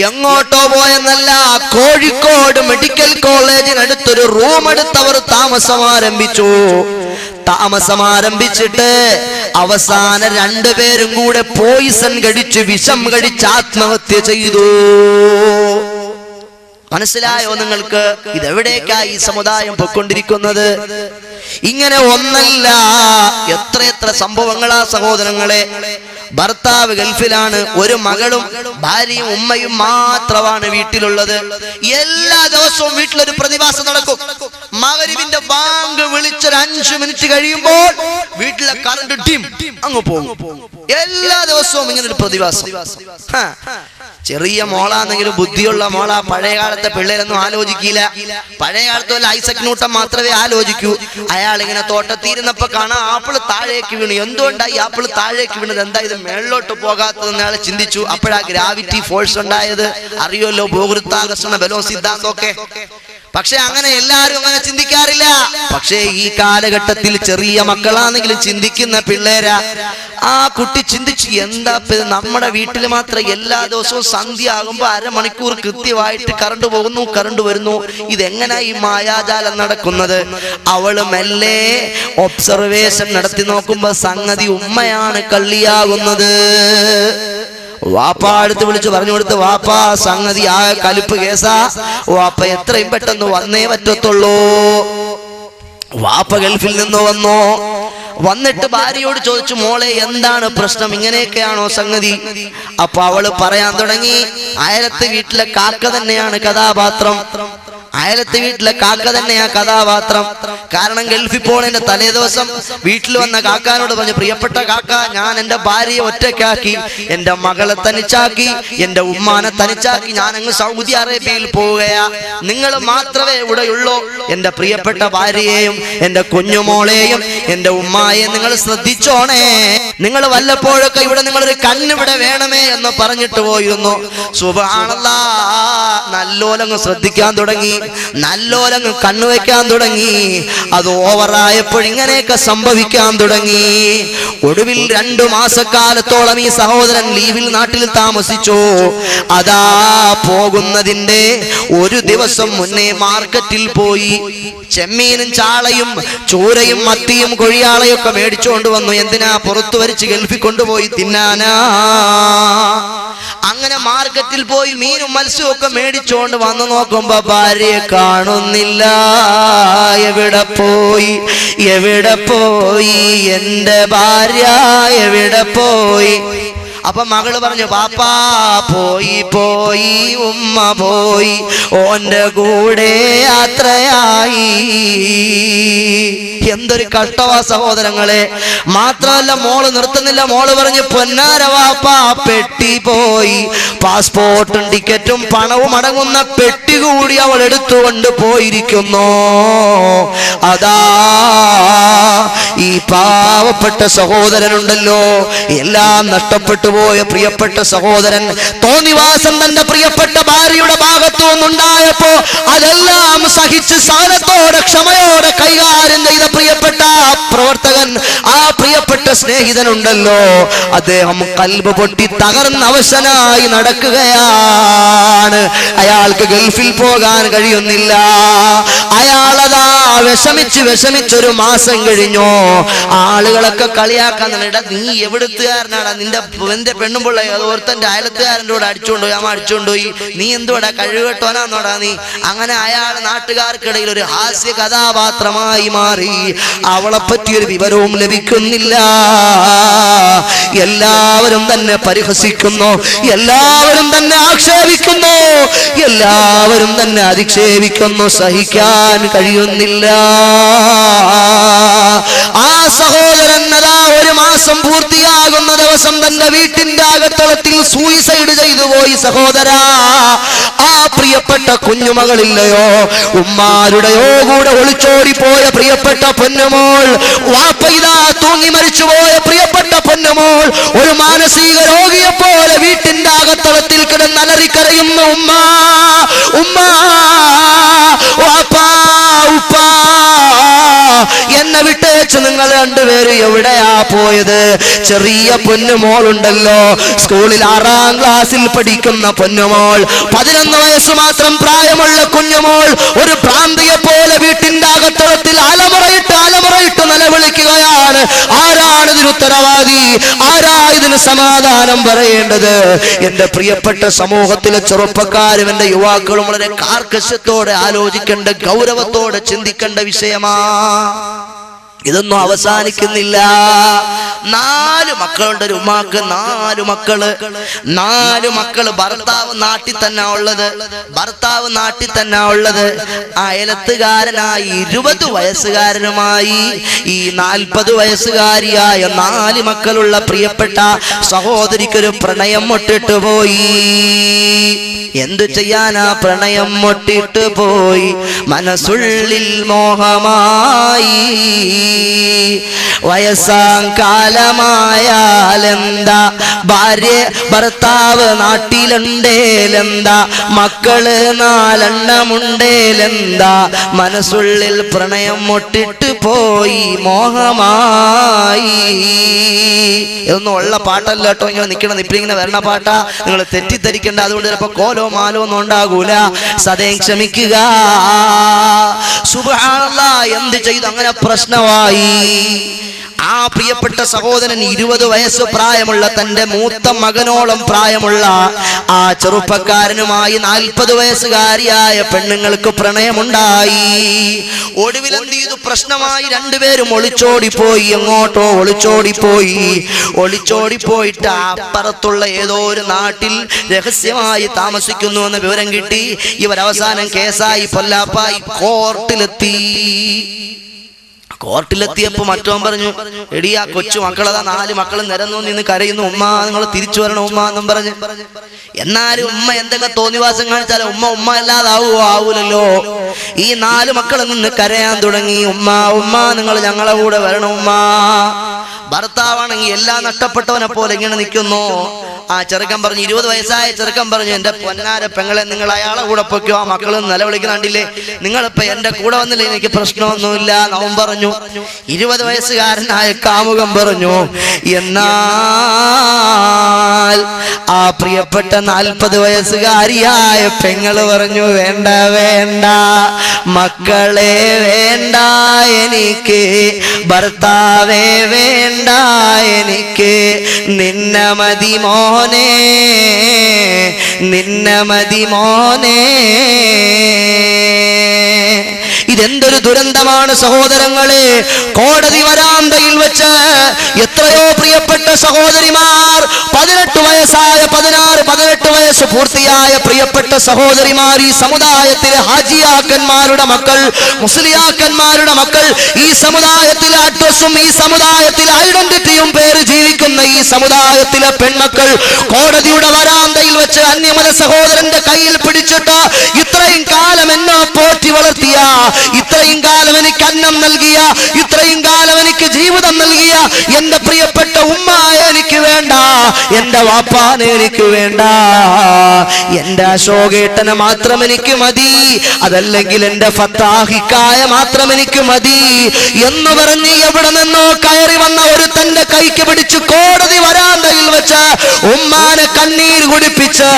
എങ്ങോട്ടോ പോയെന്നല്ല, കോഴിക്കോട് മെഡിക്കൽ കോളേജിനടുത്തൊരു റൂം എടുത്തവർ താമസമാരംഭിച്ചിട്ട് അവസാന 2 പേരും കൂടെ പോയിസൺ കഴിച്ച്, വിഷം കഴിച്ച് ആത്മഹത്യ ചെയ്തു. മനസ്സിലായോ നിങ്ങൾക്ക്? ഇതെവിടേക്കായി ഈ സമുദായം പൊയ്ക്കൊണ്ടിരിക്കുന്നത്? ഇങ്ങനെ ഒന്നല്ല, എത്ര സംഭവങ്ങളാ സഹോദരങ്ങളെ. ഭർത്താവ് ഗൾഫിലാണ്, ഒരു മകളും ഭാര്യയും ഉമ്മയും മാത്രമാണ് വീട്ടിലുള്ളത്. എല്ലാ ദിവസവും വീട്ടിലൊരു പ്രതിഭാസം നടക്കും. മഗ്‌രിബിന്റെ ബാങ്ക് വിളിച്ചൊരു 5 മിനിറ്റ് കഴിയുമ്പോൾ വീട്ടിലെ കറണ്ട് ഡിം അങ്ങ് പോകും. എല്ലാ ദിവസവും ഇങ്ങനെ ഒരു പ്രതിഭാസം. ചെറിയ മോളാണെങ്കിലും ബുദ്ധിയുള്ള മോളാ. പഴയ കാലത്തെ പിള്ളേരൊന്നും ആലോചിക്കില്ല. പഴയ കാലത്ത് വല്ല ഐസക് ന്യൂട്ടൻ മാത്രമേ ആലോചിക്കൂ. അയാൾ ഇങ്ങനെ തോട്ടത്തിരുന്നപ്പോ കാണാം ആപ്പിള് താഴേക്ക് വീണു. എന്തുകൊണ്ടായി ആപ്പിള് താഴേക്ക് വീണത്? എന്താ ഇത് മേളിലോട്ട് പോകാത്തതെന്ന് അയാൾ ചിന്തിച്ചു. അപ്പോഴാ ഗ്രാവിറ്റി ഫോഴ്സ് ഉണ്ടായത്. അറിയുമല്ലോ, ഭൂഗുരുത്വാകർഷണ ബലവും സിദ്ധാന്തമൊക്കെ. പക്ഷെ അങ്ങനെ എല്ലാരും അങ്ങനെ ചിന്തിക്കാറില്ല. പക്ഷേ ഈ കാലഘട്ടത്തിൽ ചെറിയ മക്കളാണെങ്കിലും ചിന്തിക്കുന്ന പിള്ളേരാ. ആ കുട്ടി ചിന്തിച്ചു, എന്താ നമ്മുടെ വീട്ടിൽ മാത്രം എല്ലാ ദിവസവും സന്ധ്യ ആകുമ്പോ അരമണിക്കൂർ കൃത്യമായിട്ട് കറണ്ട് പോകുന്നു, കറണ്ട് വരുന്നു. ഇതെങ്ങനെ ഈ മായാജാലം നടക്കുന്നത്? അവള് മെല്ലെ ഒബ്സർവേഷൻ നടത്തി നോക്കുമ്പോ സംഗതി ഉമ്മയാണ് കള്ളിയാകുന്നത്. വാപ്പ അടുത്ത് വിളിച്ചു പറഞ്ഞു കൊടുത്ത്, വാപ്പ സംഗതി ആ കലിപ്പ് കേസാ, വാപ്പ എത്രയും പെട്ടെന്ന് വന്നേ പറ്റത്തുള്ളൂ. വാപ്പ ഗൾഫിൽ നിന്ന് വന്നു. വന്നിട്ട് ഭാര്യയോട് ചോദിച്ചു, മോളെ എന്താണ് പ്രശ്നം, ഇങ്ങനെയൊക്കെയാണോ സംഗതി? അപ്പൊ അവള് പറയാൻ തുടങ്ങി, അയലത്തെ വീട്ടിലെ കാക്ക തന്നെയാണ് കഥാപാത്രം, അയലത്തെ വീട്ടിലെ കാക്ക തന്നെയാ കഥാപാത്രം. കാരണം ഗൾഫിൽ പോണതിന്റെ തലേ ദിവസം വീട്ടിൽ വന്ന കാക്കാനോട് പറഞ്ഞു, പ്രിയപ്പെട്ട കാക്ക, ഞാൻ എന്റെ ഭാര്യയെ ഒറ്റയ്ക്കാക്കി, എന്റെ മകളെ തനിച്ചാക്കി, എന്റെ ഉമ്മാനെ തനിച്ചാക്കി ഞാൻ അങ്ങ് സൗദി അറേബ്യയിൽ പോവുകയാ, നിങ്ങൾ മാത്രമേ ഇവിടെയുള്ളൂ. എന്റെ പ്രിയപ്പെട്ട ഭാര്യയെയും എന്റെ കുഞ്ഞുമോളെയും എന്റെ ഉമ്മായെയും നിങ്ങൾ ശ്രദ്ധിച്ചോണേ, നിങ്ങൾ വല്ലപ്പോഴൊക്കെ ഇവിടെ നിങ്ങളൊരു കണ്ണിവിടെ വേണമേ എന്ന് പറഞ്ഞിട്ട് പോയിരുന്നു. സുബ്ഹാനല്ലാഹ്, നല്ലോലങ്ങ് ശ്രദ്ധിക്കാൻ തുടങ്ങി, നല്ലോലങ്ങ് കണ്ണുവെക്കാൻ തുടങ്ങി. അത് ഓവറായപ്പോൾ ഇങ്ങനെയൊക്കെ സംഭവിക്കാൻ തുടങ്ങി. ഒടുവിൽ 2 മാസക്കാലത്തോളം ഈ സഹോദരൻ ലീവിൽ നാട്ടിൽ താമസിച്ചു. അതാ പോകുന്നതിന്റെ ഒരു ദിവസം മുന്നേ മാർക്കറ്റിൽ പോയി ചെമ്മീനും ചാളയും ചൂരയും മത്തിയും കൊഴിയാളയും ഒക്കെ മേടിച്ചുകൊണ്ട് വന്നു. എന്തിനാ? പുറത്തു വരിച്ച് ഗൾഫിൽ കൊണ്ടുപോയി തിന്നാനാ. അങ്ങനെ മാർക്കറ്റിൽ പോയി മീനും മത്സ്യവും ഒക്കെ മേടിച്ചുകൊണ്ട് വന്നു നോക്കുമ്പോ ഭാര്യയെ കാണുന്നില്ല. എവിടെ പോയി, എവിടെ പോയി എന്റെ ഭാര്യ, എവിടെ പോയി? അപ്പൊ മകള് പറഞ്ഞു, പാപ്പാ പോയി പോയി, ഉമ്മ പോയി, ഓന്റെ കൂടെ യാത്രയായി. എന്തൊരു കഷ്ടവാ സഹോദരങ്ങളെ. മാത്രമല്ല മോള് നിർത്തുന്നില്ല. മോള് പറഞ്ഞു, പൊന്നാര വാപ്പാ പെട്ടി പോയി, പാസ്പോർട്ടും ടിക്കറ്റും പണവും അടങ്ങുന്ന പെട്ടി കൂടി അവൾ എടുത്തുകൊണ്ട് പോയിരിക്കുന്നു. അതാ ഈ പാവപ്പെട്ട സഹോദരനുണ്ടല്ലോ, എല്ലാം നഷ്ടപ്പെട്ടു പോയ പ്രിയപ്പെട്ട സഹോദരൻ, തോന്നിവാസം തന്റെ പ്രിയപ്പെട്ട ഭാര്യയുടെ ഭാഗത്തു നിന്നുണ്ടായപ്പോ അതെല്ലാം സഹിച്ച് സഹനത്തോടെ ക്ഷമയോടെ കൈകാര്യം ചെയ്ത പ്രിയപ്പെട്ട പ്രവർത്തകൻ, ആ പ്രിയപ്പെട്ട സ്നേഹിതനുണ്ടല്ലോ, അദ്ദേഹം കൽബ് പൊട്ടി തകർന്ന അവശനായി നടക്കുകയാണ്. അയാൾക്ക് ഗൾഫിൽ പോകാൻ കഴിയുന്നില്ല. അയാളതാ വിഷമിച്ചൊരു മാസം കഴിഞ്ഞു. ആളുകളൊക്കെ കളിയാക്കാൻ, നീ എവിടുത്തുകാരനാടാ, നിന്റെ പെണ്ണുമ്പിള്ള ഓർത്തന്റെ അയലത്തുകാരൻ്റെ കൂടെ അടിച്ചുകൊണ്ടുപോയി, അമ്മ അടിച്ചുകൊണ്ടുപോയി, നീ എന്തുവാടാ കഴിവുകെട്ടോനാന്നോടാ നീ? അങ്ങനെ അയാൾ നാട്ടുകാർക്കിടയിൽ ഒരു ഹാസ്യ കഥാപാത്രമായി മാറി. അവളെ പറ്റിയൊരു വിവരവും ലഭിക്കുന്നില്ല. എല്ലാവരും തന്നെ പരിഹസിക്കുന്നു, എല്ലാവരും തന്നെ ആക്ഷേപിക്കുന്നു, എല്ലാവരും തന്നെ അധിക്ഷേപിക്കുന്നു. സഹിക്കാൻ കഴിയുന്നില്ല. ആ സഹോദരൻ അതാ 1 മാസം പൂർത്തിയാകുന്ന ദിവസം തന്റെ വീട്ടിന്റെ അകത്തളത്തിൽ സൂയിസൈഡ് ചെയ്തു പോയി. സഹോദരാ, ആ പ്രിയപ്പെട്ട കുഞ്ഞുമകളില്ലയോ, ഉമ്മാരുടെയോ കൂടെ ഒളിച്ചോടിപ്പോയ പ്രിയപ്പെട്ട പൊന്നുമോൾ, വാപ്പയിതാ തൂങ്ങി മരിച്ചുപോയ പ്രിയപ്പെട്ട പൊന്നുമോൾ, ഒരു മാനസിക രോഗിയെ പോലെ വീട്ടിന്റെ അകത്തളത്തിൽ കിടന്നലറിക്കരയുന്ന ഉമ്മ, ഉമ്മ, വാപ്പാ, ഉപ്പാ, എന്നെ വിട്ടേച്ച് നിങ്ങൾ രണ്ടുപേരും എവിടെയാ പോയത്? ചെറിയ പൊന്നുമോളുണ്ടല്ലോ, സ്കൂളിൽ 6ാം ക്ലാസ്സിൽ പഠിക്കുന്ന പൊന്നുമോൾ, 11 വയസ്സ് മാത്രം പ്രായമുള്ള കുഞ്ഞുമോൾ, ഒരു ഭ്രാന്തിയെ പോലെ വീട്ടിന്റെ അകത്തളത്തിൽ അലമുറയിട്ട് നിലവിളിക്കുകയാണ്. ആരാണ് ഇതിന് ഉത്തരവാദി? ആരാ ഇതിന് സമാധാനം പറയേണ്ടത്? എന്റെ പ്രിയപ്പെട്ട സമൂഹത്തിലെ ചെറുപ്പക്കാരും എന്റെ യുവാക്കളും വളരെ കാർക്കശ്യത്തോടെ ആലോചിക്കേണ്ട, ഗൗരവത്തോടെ ചിന്തിക്കേണ്ട വിഷയമാ. ഇതൊന്നും അവസാനിക്കുന്നില്ല. 4 മക്കളുണ്ട് ഒരു ഉമ്മാക്ക്, 4 മക്കള്. ഭർത്താവ് നാട്ടിൽ തന്നെ ഉള്ളത്. അയലത്തുകാരനായി 20 വയസ്സുകാരനുമായി ഈ 40 വയസ്സുകാരിയായ 4 മക്കളുള്ള പ്രിയപ്പെട്ട സഹോദരിക്കൊരു പ്രണയം മുട്ടിട്ട് പോയി. എന്തു ചെയ്യാനാ? പ്രണയം മുട്ടിട്ട് പോയി, മനസ്സുള്ളിൽ മോഹമായി. വയസ്സാം കാലമായാലെന്താ, ഭാര്യ ഭർത്താവ് നാട്ടിലുണ്ടേലെന്താ, മക്കള് 4 ഉണ്ടേലെന്താ, മനസ്സുള്ളിൽ പ്രണയം മുട്ടിട്ട് പോയി, മോഹമായി. ഇതൊന്നും ഉള്ള പാട്ടല്ല കേട്ടോ, ഇങ്ങനെ നിൽക്കണം, ഇപ്പിങ്ങനെ വരണ പാട്ടാ, നിങ്ങൾ തെറ്റിദ്ധരിക്കേണ്ട. അതുകൊണ്ട് ചിലപ്പോ കോലോ മാലോ ഒന്നും ഉണ്ടാകൂല. സദയം ക്ഷമിക്കുക. സുബ്ഹാനല്ലാഹ്, എന്ത് ചെയ്തു? അങ്ങനെ പ്രശ്നമായി. ആ പ്രിയപ്പെട്ട സഹോദരൻ 20 വയസ്സ് പ്രായമുള്ള തന്റെ മൂത്ത മകനോളം പ്രായമുള്ള ആ ചെറുപ്പക്കാരനുമായി 40 വയസ്സുകാരിയായ പെണ്ണുങ്ങൾക്ക് പ്രണയമുണ്ടായി. ഒടുവിൽ എന്ത് ചെയ്തു? പ്രശ്നമായി. രണ്ടുപേരും ഒളിച്ചോടിപ്പോയി. എങ്ങോട്ടോ ഒളിച്ചോടിപ്പോയിട്ട് അപ്പുറത്തുള്ള ഏതോ ഒരു നാട്ടിൽ രഹസ്യമായി താമസിക്കുന്നു എന്ന് വിവരം കിട്ടി. ഇവരവസാനം കേസായി പൊല്ലാപ്പായി കോർട്ടിലെത്തിയപ്പോ മറ്റവൻ പറഞ്ഞു, എടി ആ കൊച്ചു മക്കളതാ 4 മക്കളും നിരന്നു നിന്ന് കരയുന്നു, ഉമ്മ നിങ്ങൾ തിരിച്ചു വരണം ഉമ്മ എന്നും പറഞ്ഞു. എന്നാലും ഉമ്മ എന്തൊക്കെ തോന്നിവാസം കാണിച്ചാലും ഉമ്മ ആവൂലല്ലോ. ഈ 4 മക്കളിൽ നിന്ന് കരയാൻ തുടങ്ങി. ഉമ്മ നിങ്ങൾ ഞങ്ങളെ കൂടെ വരണം ഉമ്മ. ഭർത്താവാണെങ്കിൽ എല്ലാം നഷ്ടപ്പെട്ടവനെ പോലെ ഇങ്ങനെ നിൽക്കുന്നു. ആ ചെറുക്കൻ പറഞ്ഞു, 20 വയസ്സായ ചെറുക്കൻ പറഞ്ഞു, എന്റെ പൊന്നാര പെങ്ങളെ നിങ്ങൾ അയാളെ കൂടെ പൊയ്ക്കോ, ആ മക്കൾ നിലവിളിക്കുന്നുണ്ടില്ലേ, നിങ്ങളിപ്പോ എന്റെ കൂടെ വന്നില്ലേ, എനിക്ക് പ്രശ്നമൊന്നുമില്ല അവൻ പറഞ്ഞു. 20 വയസ്സുകാരനായ കാമുകൻ പറഞ്ഞു, എന്നാൽ ആ പ്രിയപ്പെട്ട 40 വയസ്സുകാരിയായ പെങ്ങള് പറഞ്ഞു, വേണ്ട മക്കളെ വേണ്ട എനിക്ക്, ഭർത്താവേ വേണ്ട എനിക്ക്, നിന്ന മതി മോനെ. ഇതെന്തൊരു ദുരന്തമാണ് സഹോദരങ്ങളെ. കോടതി വരാന്തയിൽ വെച്ച് എത്രയോ പ്രിയപ്പെട്ട സഹോദരിമാർ, 18 വയസ്സായ 18 വയസ്സ് പൂർത്തിയായ പ്രിയപ്പെട്ട സഹോദരിമാർ, ഈ സമുദായത്തിലെ ഹാജിയാക്കന്മാരുടെ മക്കൾ, മുസ്ലിയാക്കന്മാരുടെ മക്കൾ, ഈ സമുദായത്തിലെ അഡ്രസ്സും ഈ സമുദായത്തിലെ ഐഡന്റിറ്റിയും പേര് ജീവിക്കുന്ന ഈ സമുദായത്തിലെ പെൺമക്കൾ കോടതിയുടെ വരാന്തയിൽ വെച്ച് അന്യമത സഹോദരന്റെ കയ്യിൽ പിടിച്ചിട്ട്, ഇത്രയും കാലം എന്നെ പോറ്റി വളർത്തിയ, ഇത്രയും കാലം എനിക്ക് അന്നം നൽകിയ, ഇത്രയും കാലം എനിക്ക് ജീവിതം നൽകിയ എന്റെ പ്രിയപ്പെട്ട ഉമ്മായ എനിക്ക് വേണ്ട, എന്റെ വാപ്പാനെ എനിക്ക് വേണ്ട, എന്റെ അശോകേട്ടനെ മാത്രം എനിക്ക് മതി, അതല്ലെങ്കിൽ എന്റെ ഫത്താഹിക്കായ മാത്രം എനിക്ക് മതി എന്ന് പറഞ്ഞ് എവിടെ നിന്നോ കയറി വന്ന ഒരു തന്റെ കൈക്ക് പിടിച്ച് കോടതി വരാന്തയിൽ വെച്ച് ഉമ്മാനെ കണ്ണീര് കുടിപ്പിച്ച്,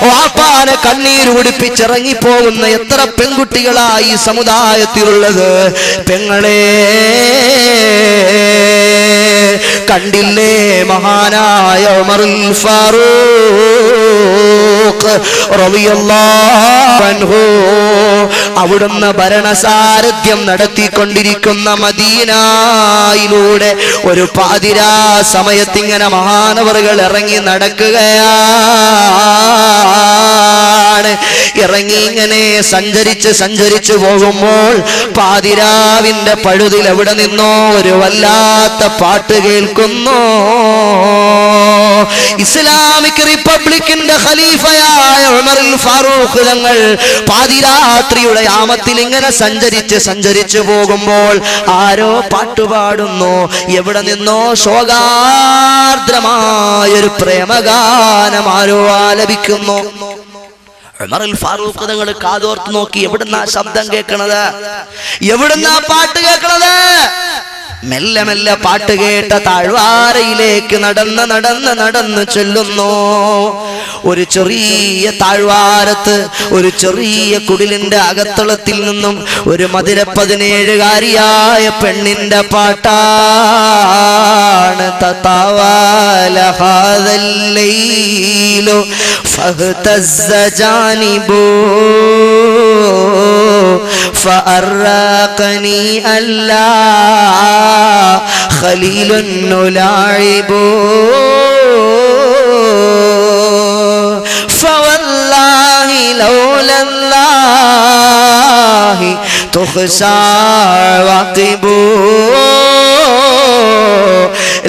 വാപ്പാനെ കണ്ണീര് കുടിപ്പിച്ച് ഇറങ്ങിപ്പോകുന്ന എത്ര പെൺകുട്ടികളായി സമുദായത്തിലുള്ളത്. പെങ്ങളെ കണ്ടില്ലേ മഹാനായ ഉമറുൽ ഫാറൂഖ് റളിയല്ലാഹു അൻഹു, അവിടുന്ന് ഭരണസാരഥ്യം നടത്തിക്കൊണ്ടിരിക്കുന്ന മദീനയിലൂടെ ഒരു പാതിരാ സമയത്തിങ്ങനെ മഹാനവറുകൾ ഇറങ്ങി നടക്കുകയാണ്. ഇറങ്ങി ഇങ്ങനെ സഞ്ചരിച്ച് പോകുമ്പോൾ പാതിരാവിന്റെ പഴുതിൽ എവിടെ നിന്നോ ഒരു വല്ലാത്ത പാട്ട് കേൾക്കുന്നു. ഇസ്ലാമിക് റിപ്പബ്ലിക്കിന്റെ ഖലീഫയായ ഉമറുൽ ഫാറൂഖ് തങ്ങൾ പാതിരാത്രിയുടെ യാമത്തിൽ ഇങ്ങനെ സഞ്ചരിച്ച് പോകുമ്പോൾ ആരോ പാട്ടുപാടുന്നു. എവിടെ നിന്നോ ശോകാർദ്രമായൊരു പ്രേമഗാനം ആരോ ആലപിക്കുന്നു. ഉമറുൽ ഫാറൂഖ് തങ്ങൾ കാതോർത്ത് നോക്കി, എവിടുന്നാ ശബ്ദം കേൾക്കണത്, എവിടുന്നാ പാട്ട് കേൾക്കണത്? മെല്ലെ മെല്ലെ പാട്ട് കേട്ട താഴ്വാരയിലേക്ക് നടന്ന് ചെല്ലുന്നു. ഒരു ചെറിയ താഴ്വാരത്ത് ഒരു ചെറിയ കുടിലിന്റെ അകത്തളത്തിൽ നിന്നും ഒരു മധുര 17കാരിയായ പെണ്ണിന്റെ പാട്ടാണ്. തതാവാല ഹാദൽ ലൈലു ഫഹ്തസ്സ ജാനിബു فأراقني الله خليل نلاعب فوالله لولا الله تخشى عواقب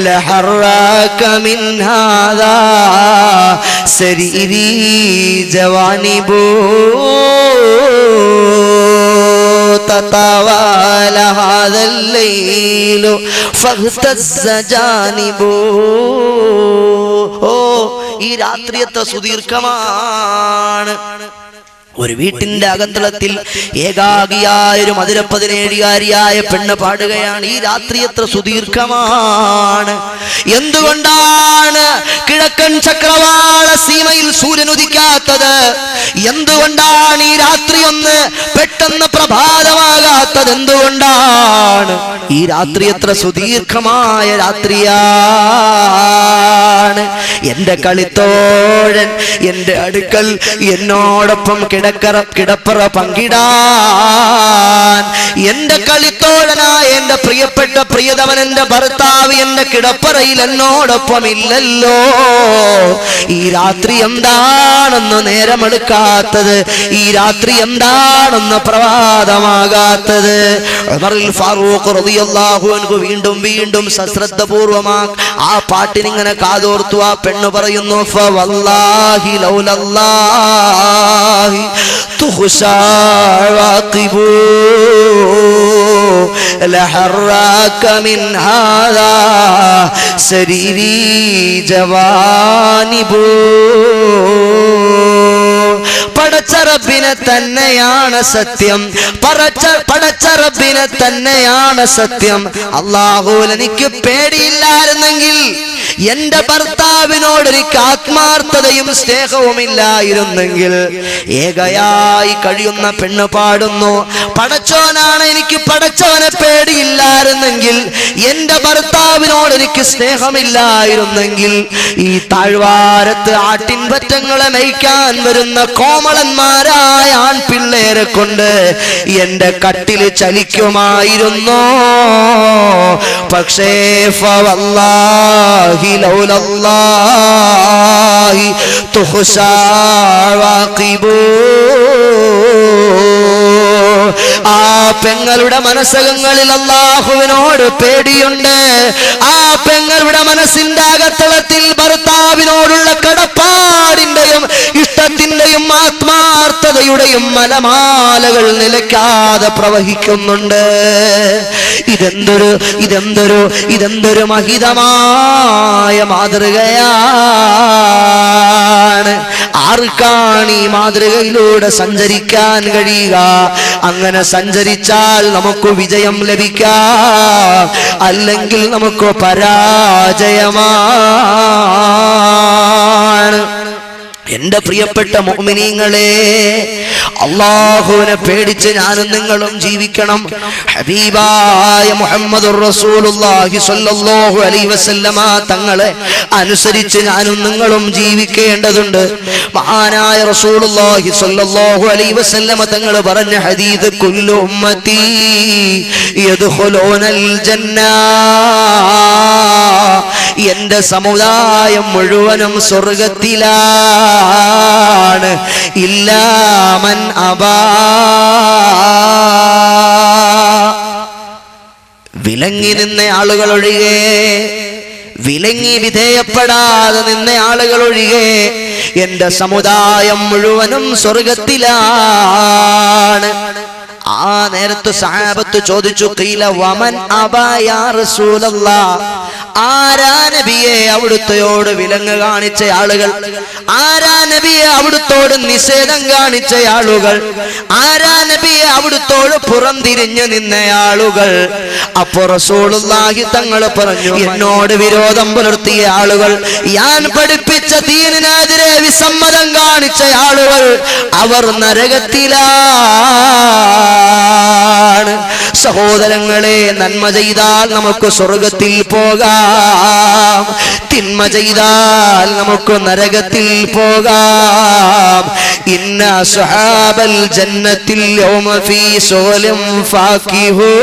لحراك من هذا سريري جوانب تطاول هذا الليل فاغتز جانبه. ഈ രാത്രിയത്തെ സുദീർഘമാണ്. ഒരു വീട്ടിന്റെ അകത്തളത്തിൽ ഏകാഗിയായ ഒരു മധുര 17കാരിയായ പെണ്ണ് പാടുകയാണ്. ഈ രാത്രി എത്ര സുദീർഘമാണ്. എന്തുകൊണ്ടാണ്? കിഴക്കൻ ചക്രവാള സീമയിൽ മദീനയിൽ സൂര്യൻ ഉദിക്കാത്തത്? എന്തുകൊണ്ടാണ് ഈ രാത്രി ഒന്ന് പെട്ടെന്ന് പ്രഭാതമാകാത്തത്? എന്തുകൊണ്ടാണ്? ഈ രാത്രി എത്ര സുദീർഘമായ രാത്രിയാണ്. എന്റെ കളിത്തോഴൻ എന്റെ അടുക്കൽ എന്നോടൊപ്പം കിടപ്പറ പങ്കിടാൻ, എന്റെ കളിത്തോഴനായ എന്റെ പ്രിയപ്പെട്ട പ്രിയതമൻ എന്റെ ഭർത്താവ് എന്റെ കിടപ്പറയിൽ എന്നോടൊപ്പം ഇല്ലല്ലോ. ഈ രാത്രി എന്താണെന്ന് നേരമെടുക്കാത്തത്? ഈ രാത്രി എന്താണെന്ന് പ്രഭാതമാകാത്തത്? ഉമറുൽ ഫാറൂഖ് റളിയല്ലാഹു അൻഹു വീണ്ടും വീണ്ടും സശ്രദ്ധപൂർവമാ ആ പാട്ടിനിങ്ങനെ കാതോർത്തു. ആ പെണ്ണ് പറയുന്നു, ഫവല്ലാഹി ലൗലല്ലാഹി തുഖ്ശാ വാഖിബു ലഹറാക മിൻ ഹാദാ സരീരി ജവാനിബു. പടച്ച റബ്ബിനെ തന്നെയാണ് സത്യം, പടച്ച റബ്ബിനെ തന്നെയാണ് സത്യം. അല്ലാഹുവിൽ എനിക്ക് പേടിയില്ലായിരുന്നെങ്കിൽ, എന്റെ ഭർത്താവിനോട് എനിക്ക് ആത്മാർത്ഥതയും സ്നേഹവുമില്ലായിരുന്നെങ്കിൽ, ഏകയായി കഴിയുന്ന പെണ്ണ് പാടുന്നു, പടച്ചോനാണ് എനിക്ക് പടച്ചവനെ പേടിയില്ലായിരുന്നെങ്കിൽ, എന്റെ ഭർത്താവിനോട് എനിക്ക് സ്നേഹമില്ലായിരുന്നെങ്കിൽ, ഈ താഴ്വാരത്ത് ആട്ടിൻപറ്റങ്ങളെ മേയ്ക്കാൻ വരുന്ന കോമളന്മാരായ ആൺപിള്ളേരെ കൊണ്ട് എന്റെ കട്ടില് ചലിക്കുമായിരുന്നോ? പക്ഷേ ഫവല്ലാഹി ലൗലല്ലാഹി തുഖ്ശാ വാഖിബു. ആ പെങ്ങളുടെ മനസ്സകങ്ങളിൽ അല്ലാഹുവിനോട് പേടിയുണ്ട്. ആ പെങ്ങളുടെ മനസ്സിന്റെ അകത്തളത്തിൽ ഭർത്താവിനോടുള്ള കടപ്പാടിന്റെയും ഇഷ്ടത്തിന്റെയും ആത്മാർത്ഥതയുടെയും മലമാലകൾ നിലയ്ക്കാതെ പ്രവഹിക്കുന്നുണ്ട്. ഇതെന്തൊരു മഹിതമായ മാതൃകയാണ്. ആർക്കാണ് ഈ മാതൃകയിലൂടെ സഞ്ചരിക്കാൻ കഴിയുക? അങ്ങനെ സഞ്ചരിച്ചാൽ നമുക്ക് വിജയം ലഭിക്കാം, അല്ലെങ്കിൽ നമുക്ക് പരാജയമാണ്. എന്റെ പ്രിയപ്പെട്ട മുഅ്മിനീങ്ങളെ, അല്ലാഹുവിനെ പേടിച്ച് ഞാനും നിങ്ങളും ജീവിക്കണം. ഹബീബായ മുഹമ്മദുർ റസൂലുള്ളാഹി സ്വല്ലല്ലാഹു അലൈഹി വസല്ലമ തങ്ങളെ അനുസരിച്ച് ഞാനും നിങ്ങളും ജീവിക്കേണ്ടതുണ്ട്. മഹാനായ റസൂലുള്ളാഹി സ്വല്ലല്ലാഹു അലൈഹി വസല്ലമ തങ്ങൾ പറഞ്ഞ ഹദീസ്, കുല്ലു ഉമ്മത്തി യദ്ഖുലൂനൽ ജന്ന, എന്റെ സമുദായം മുഴുവനും സ്വർഗ്ഗത്തിലാണ്, ഇല്ലാ മൻ അബാ, വിലങ്ങി നിന്ന ആളുകൾ ഒഴികെ, വിലങ്ങി വിധേയപ്പെടാതെ നിന്ന ആളുകൾ ഒഴികെ എന്റെ സമുദായം മുഴുവനും സ്വർഗ്ഗത്തിലാണ്. ആ നേരത്ത് സഹാബത്ത് ചോദിച്ചു, ഖീല വമൻ അബാ യാ റസൂലല്ലാഹ്, ആരാ നബിയെ അവിടുത്തോട് വിലങ്ങ് കാണിച്ച ആളുകൾ? ആരാ നബിയെ അവിടുത്തോട് നിഷേധം കാണിച്ച ആളുകൾ? ആരാ നബിയെ അവിടുത്തോട് പുറംതിരിഞ്ഞു നിന്ന ആളുകൾ? അപ്പോൾ റസൂലുള്ളാഹി തങ്ങൾ പറഞ്ഞു, എന്നോട് വിരോധം പുലർത്തിയ ആളുകൾ, ഞാൻ പഠിപ്പിച്ച ദീനിനെതിരെ വിസമ്മതം കാണിച്ച ആളുകൾ, അവർ നരകത്തിലാണ്. സഹോദരങ്ങളെ, നന്മ ചെയ്താൽ നമുക്ക് സ്വർഗത്തിൽ പോകാം, തിന്മ ചെയ്താൽ നമുക്ക് നരകത്തിൽ പോകാം. ഇന്ന അസ്ഹാബൽ ജന്നത്തിൽ യൗമ ഫീ ശുഗ്ലിൻ ഫാകിഹൂൻ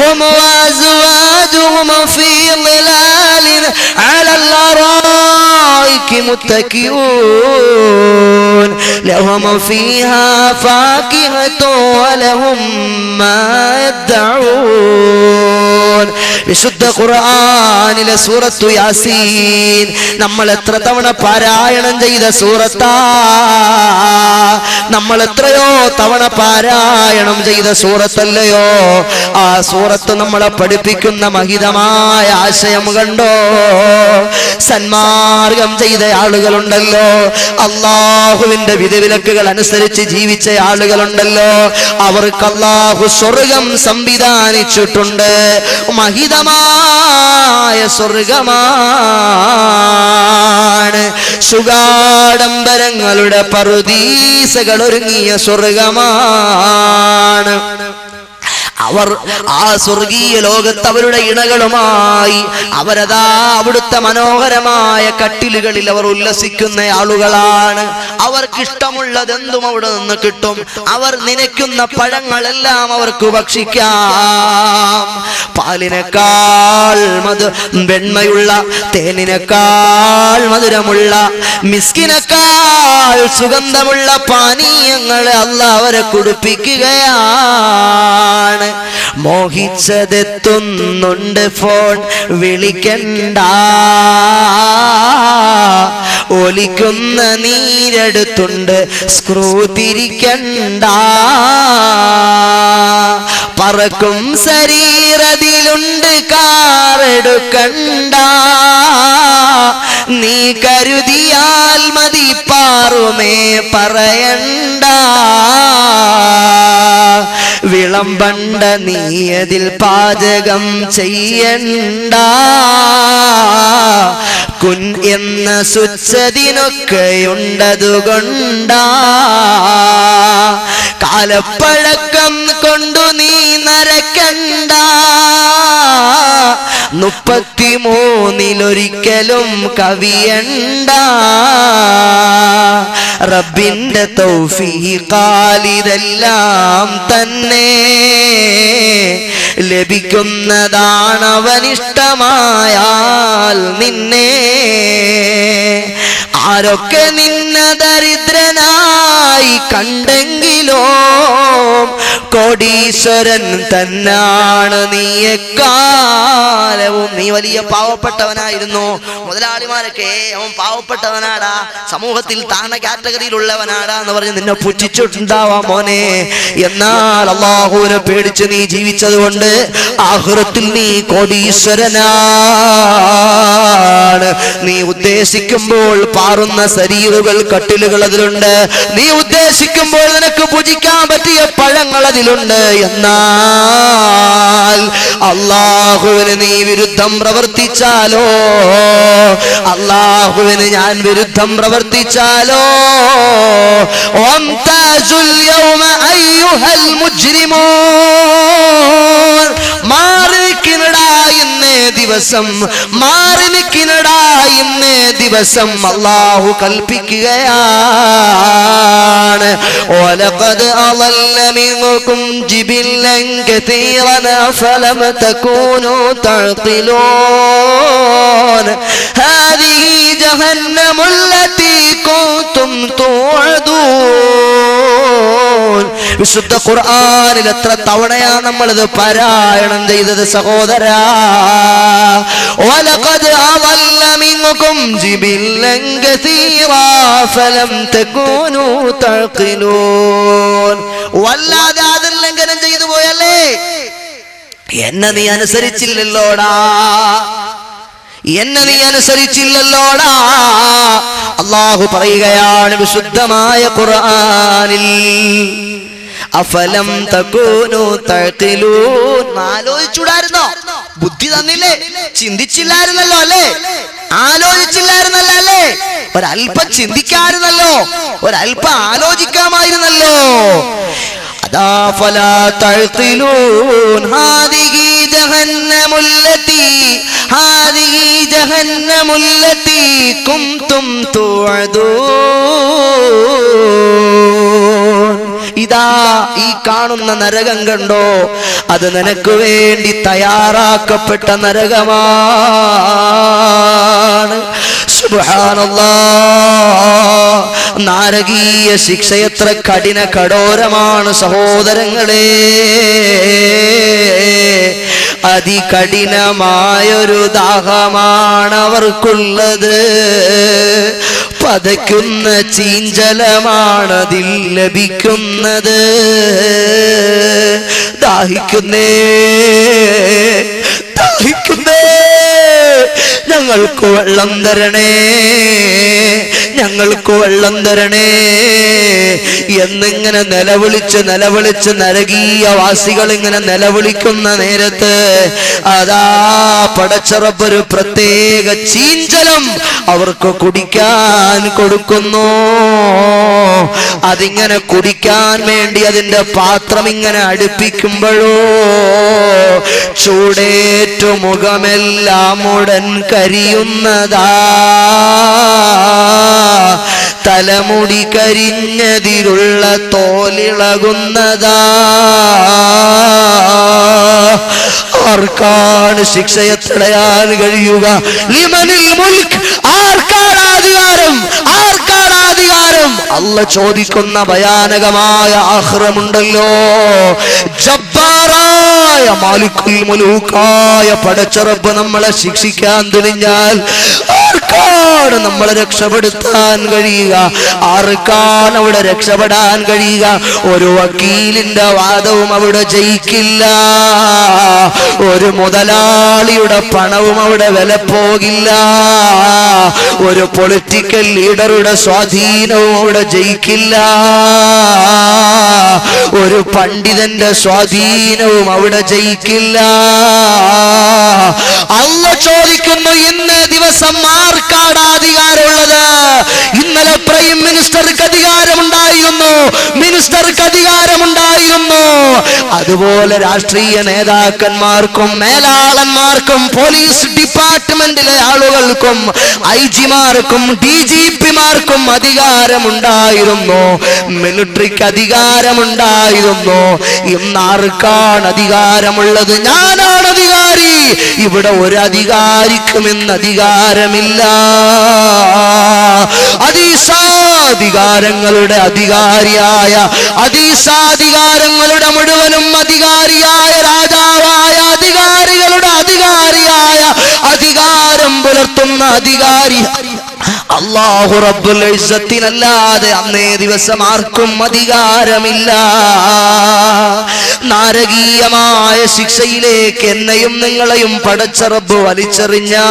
ഹും വഅസ്വാജുഹും ഫീ ളിലാലിൻ അലൽ അറായികി മുത്തകിഊൻ ലഹും ഫീഹാ ഫാകിഹത്തു വലഹും മാ യദ്ദഊൻ. വിശുദ്ധ ഖുർആനിലെ സൂറത്തു യാസീൻ നമ്മൾ എത്ര തവണ പാരായണം ചെയ്ത സൂറത്താ, നമ്മൾ എത്രയോ തവണ പാരായണം ചെയ്ത സൂറത്തല്ലയോ? ആ സൂറത്ത് നമ്മളെ പഠിപ്പിക്കുന്ന മഹിതമായ ആശയം കണ്ടോ? സന്മാർഗം ചെയ്ത ആളുകളുണ്ടല്ലോ, അള്ളാഹുവിന്റെ വിധിവിലക്കുകൾ അനുസരിച്ച് ജീവിച്ച ആളുകളുണ്ടല്ലോ, അവർക്ക് അള്ളാഹു സ്വർഗം സംവിധാനിച്ചിട്ടുണ്ട്. മഹിതമായ സ്വർഗമാണ്. സുഗാഡംബരങ്ങളുടെ പറുദീസകൾ ഒരുങ്ങിയ സ്വർഗമാണ്. അവർ ആ സ്വർഗീയ ലോകത്ത് അവരുടെ ഇണകളുമായി അവരതാ അവിടുത്തെ മനോഹരമായ കട്ടിലുകളിൽ അവർ ഉല്ലസിക്കുന്ന ആളുകളാണ്. അവർക്കിഷ്ടമുള്ളതെന്തും അവിടെ നിന്ന് കിട്ടും. അവർ നനയ്ക്കുന്ന പഴങ്ങളെല്ലാം അവർക്ക് ഭക്ഷിക്കാം. പാലിനേക്കാൾ വെണ്മയുള്ള, തേനിനേക്കാൾ മധുരമുള്ള, മിസ്കിനേക്കാൾ സുഗന്ധമുള്ള പാനീയങ്ങൾ അല്ലാഹ് അവരെ കുടിപ്പിക്കുകയാണ്. മോഹിച്ചതെത്തുന്നുണ്ട്, ഫോൺ വിളിക്കണ്ട. ഒലിക്കുന്ന നീരെടുത്തുണ്ട്, സ്ക്രൂ തിരിക്കണ്ട. പറക്കും ശരീരത്തിലുണ്ട്, കാറെടുക്കണ്ട. നീ കരുതിയാൽ മതി, പാറുമേ പറയണ്ട. വിളമ്പണ്ട, നീ അതിൽ പാചകം ചെയ്യണ്ട. കുൻ എന്ന സുച്ചതിനൊക്കെയുണ്ടതുകൊണ്ടാ. കാലപ്പഴക്കം കൊണ്ടു നീ നരക്കണ്ട. 33-ലൊരിക്കലും കവിയണ്ട. റബ്ബിന്റെ തൗഫീഖാൽ ഇതെല്ലാം തന്നെ ലഭിക്കുന്നതാണ് അവനിഷ്ടമായാൽ നിന്നെ. ആരൊക്കെ നിന്നെ ദരിദ്രനായി കണ്ടെങ്കിലോ കോടീശ്വരൻ തന്നാണ് നീ. എക്കാലവും നീ വലിയ പാവപ്പെട്ടവനായിരുന്നു. മുതലാളിമാരൊക്കെ അവൻ പാവപ്പെട്ടവനാടാ, സമൂഹത്തിൽ താഴ്ന്ന കാറ്റഗറിയിലുള്ളവനാടാ എന്ന് പറഞ്ഞ് നിന്നെ പുച്ഛിച്ചിട്ടുണ്ടാവാം മോനെ. എന്നാൽ അല്ലാഹുവിനെ പേടിച്ച് നീ ജീവിച്ചത് കൊണ്ട് ആഖിറത്തിൽ നീ കോടീശ്വരനാണ്. നീ ഉദ്ദേശിക്കുമ്പോൾ പാറുന്ന ശരീറുകൾ, കട്ടിലുകൾ അതിലുണ്ട്. നീ ഉദ്ദേശിക്കുമ്പോൾ നിനക്ക് ഭുജിക്കാൻ പറ്റിയ പഴങ്ങൾ അതിലുണ്ട്. എന്നാൽ അല്ലാഹുവിന് നീ വിരുദ്ധം പ്രവർത്തിച്ചാലോ, അല്ലാഹുവിന് ഞാൻ വിരുദ്ധം പ്രവർത്തിച്ചാലോ, വംതാസുൽ യൗമ അയ്യുഹൽ മുജ്രിമൂൻ, മാറി നിൽക്കിനടാ ഇന്നേ ദിവസം, മാറി നിൽക്കിനടാ ഇന്നേ ദിവസം അല്ലാഹു കൽപ്പിക്കുകയാണ്. വലഖദ് അളല്ല മിൻകും ജിബില്ലൻ കതീറൻ ഫലം തകൂനു തഅഖിലൂൻ ഹാദിഹി ജഹന്നമുല്ലതി കുൻതും തുഅദൂൻ. വിശുദ്ധ ഖുർആനിൽ എത്ര തവണയാണ് നമ്മളിത് പാരായണം ചെയ്തത് സഹോദരാ. വലഖദ് അളല്ല മിൻകും ജിബില്ലൻ കതീറാ ഫലം തകൂനു തഅഖിലൂൻ. വല്ലാതെ അതിർലംഘനം ചെയ്തു പോയല്ലേ, എന്നെ നീ അനുസരിച്ചില്ലല്ലോടാ, എന്നെ നീ അനുസരിച്ചില്ലല്ലോടാ. അല്ലാഹു പറയുകയാണ് വിശുദ്ധമായ ഖുർആനിൽ, അഫലം തകൂനു തഅഖിലൂൻ. ആലോചിച്ചൂടായിരുന്നോ? ബുദ്ധി തന്നില്ലേ? ചിന്തിച്ചില്ലായിരുന്നല്ലോ അല്ലേ? ആലോചിച്ചില്ലായിരുന്നല്ലോ അല്ലേ? ഒരല്പം ചിന്തിക്കാമായിരുന്നല്ലോ, ഒരല്പം ആലോചിക്കാമായിരുന്നല്ലോ. അതാ ഫലാ തഅഖിലൂൻ ഹാദിഹി ജഹന്നമുല്ലതി, ഹാദിഹി ജഹന്നമുല്ലതി കുൻതും തുഅദൂൻ. ഇതാ ഈ കാണുന്ന നരകം കണ്ടോ, അത് നിനക്ക് വേണ്ടി തയ്യാറാക്കപ്പെട്ട നരകമാണ്. സുബ്ഹാനല്ലാഹ്, നാരകീയ ശിക്ഷ എത്ര കഠിന കഠോരമാണ് സഹോദരങ്ങളെ. അതികഠിനമായൊരു ദാഹമാണ് അവർക്കുള്ളത്. പതയ്ക്കുന്ന ചീഞ്ചലമാണതിൽ ലഭിക്കുന്നത്. ദാഹിക്കുന്നേ, ദാഹിക്കുന്നേ, ഞങ്ങൾക്ക് വെള്ളം തരണേ, ഞങ്ങൾക്ക് വെള്ളം തരണേ എന്നിങ്ങനെ നിലവിളിച്ച് നരകീയവാസികൾ ഇങ്ങനെ നിലവിളിക്കുന്ന നേരത്ത് അതാ പടച്ച റബ്ബ് ഒരു പ്രത്യേക ചീഞ്ചലം അവർക്ക് കുടിക്കാൻ കൊടുക്കുന്നു. അതിങ്ങനെ കുടിക്കാൻ വേണ്ടി അതിന്റെ പാത്രം ഇങ്ങനെ അടുപ്പിക്കുമ്പോഴോ ചൂടേറ്റു മുഖമെല്ലാം ഉടൻ കരിയുന്നതാ, തലമുടി കരിഞ്ഞതിലുള്ള തോലിളകുന്നതാ. ആർക്കാണ് ശിക്ഷയെ തടയാൻ കഴിയുക? ലിമനിൽ മുൽക്ക്, ആർക്കാണ് അധികാരം? ആർക്കാണ് അധികാരം? അല്ലാഹ് ചോദിക്കുന്ന ഭയാനകമായ ആഖിറമുണ്ടല്ലോ. ജബ്ബാറായ മാലിക്കുൽ മുലൂക്കായ പടച്ച റബ്ബ് നമ്മളെ ശിക്ഷിക്കാൻ തുനിഞ്ഞാൽ ആർക്കാണ് നമ്മളെ രക്ഷപ്പെടുത്താൻ കഴിയുക? ആർക്കാണ് അവിടെ രക്ഷപ്പെടാൻ കഴിയുക? ഒരു വക്കീലിന്റെ വാദവും അവിടെ ജയിക്കില്ല, ഒരു മുതലാളിയുടെ പണവും അവിടെ വില പോകില്ല, ഒരു പൊളിറ്റിക്കൽ ലീഡറുടെ സ്വാധീനവും അവിടെ ജയിക്കില്ല, ഒരു പണ്ഡിതന്റെ സ്വാധീനവും അവിടെ ജയിക്കില്ല. അല്ലാഹ് ചോദിക്കുന്നു, ഇന്ന് ദിവസം ആർക്കാണ് അധികാരമുള്ളത്? ഇന്നലെ പ്രൈം മിനിസ്റ്റർക്ക് അധികാരമുണ്ടായിരുന്നു, മിനിസ്റ്റർക്ക് അധികാരമുണ്ടായിരുന്നു. അതുപോലെ രാഷ്ട്രീയ നേതാക്കന്മാർക്കും മേലാളന്മാർക്കും പോലീസ് ഡിപ്പാർട്ട്മെന്റിലെ ആളുകൾക്കും IG-മാർക്കും DGP-മാർക്കും അധികാരമുണ്ടായിരുന്നു, മിലിറ്ററിക്ക് അധികാരമുണ്ടായിരുന്നു. ഇന്ന് ആർക്കാണ് അധികാരമുള്ളത്? ഞാനാണ് അധികാരി. ഇവിടെ ഒരു അധികാരിക്കും ഇന്ന് അധികാരമില്ല. അതീശാധികാരങ്ങളുടെ അധികാരിയായ, അതീശാധികാരങ്ങളുടെ മുഴുവനും അധികാരിയായ രാജാവായ, അധികാരികളുടെ അധികാരിയായ, അധികാരം പുലർത്തുന്ന അധികാരി അല്ലാഹു റബ്ബുൽ ഇസ്സത്തിനല്ലാതെ അന്നേ ദിവസം ആർക്കും അധികാരമില്ല. നാരകീയമായ ശിക്ഷയിലേക്ക് എന്നെയും നിങ്ങളെയും പടച്ച റബ്ബ് വലിച്ചെറിഞ്ഞാൽ,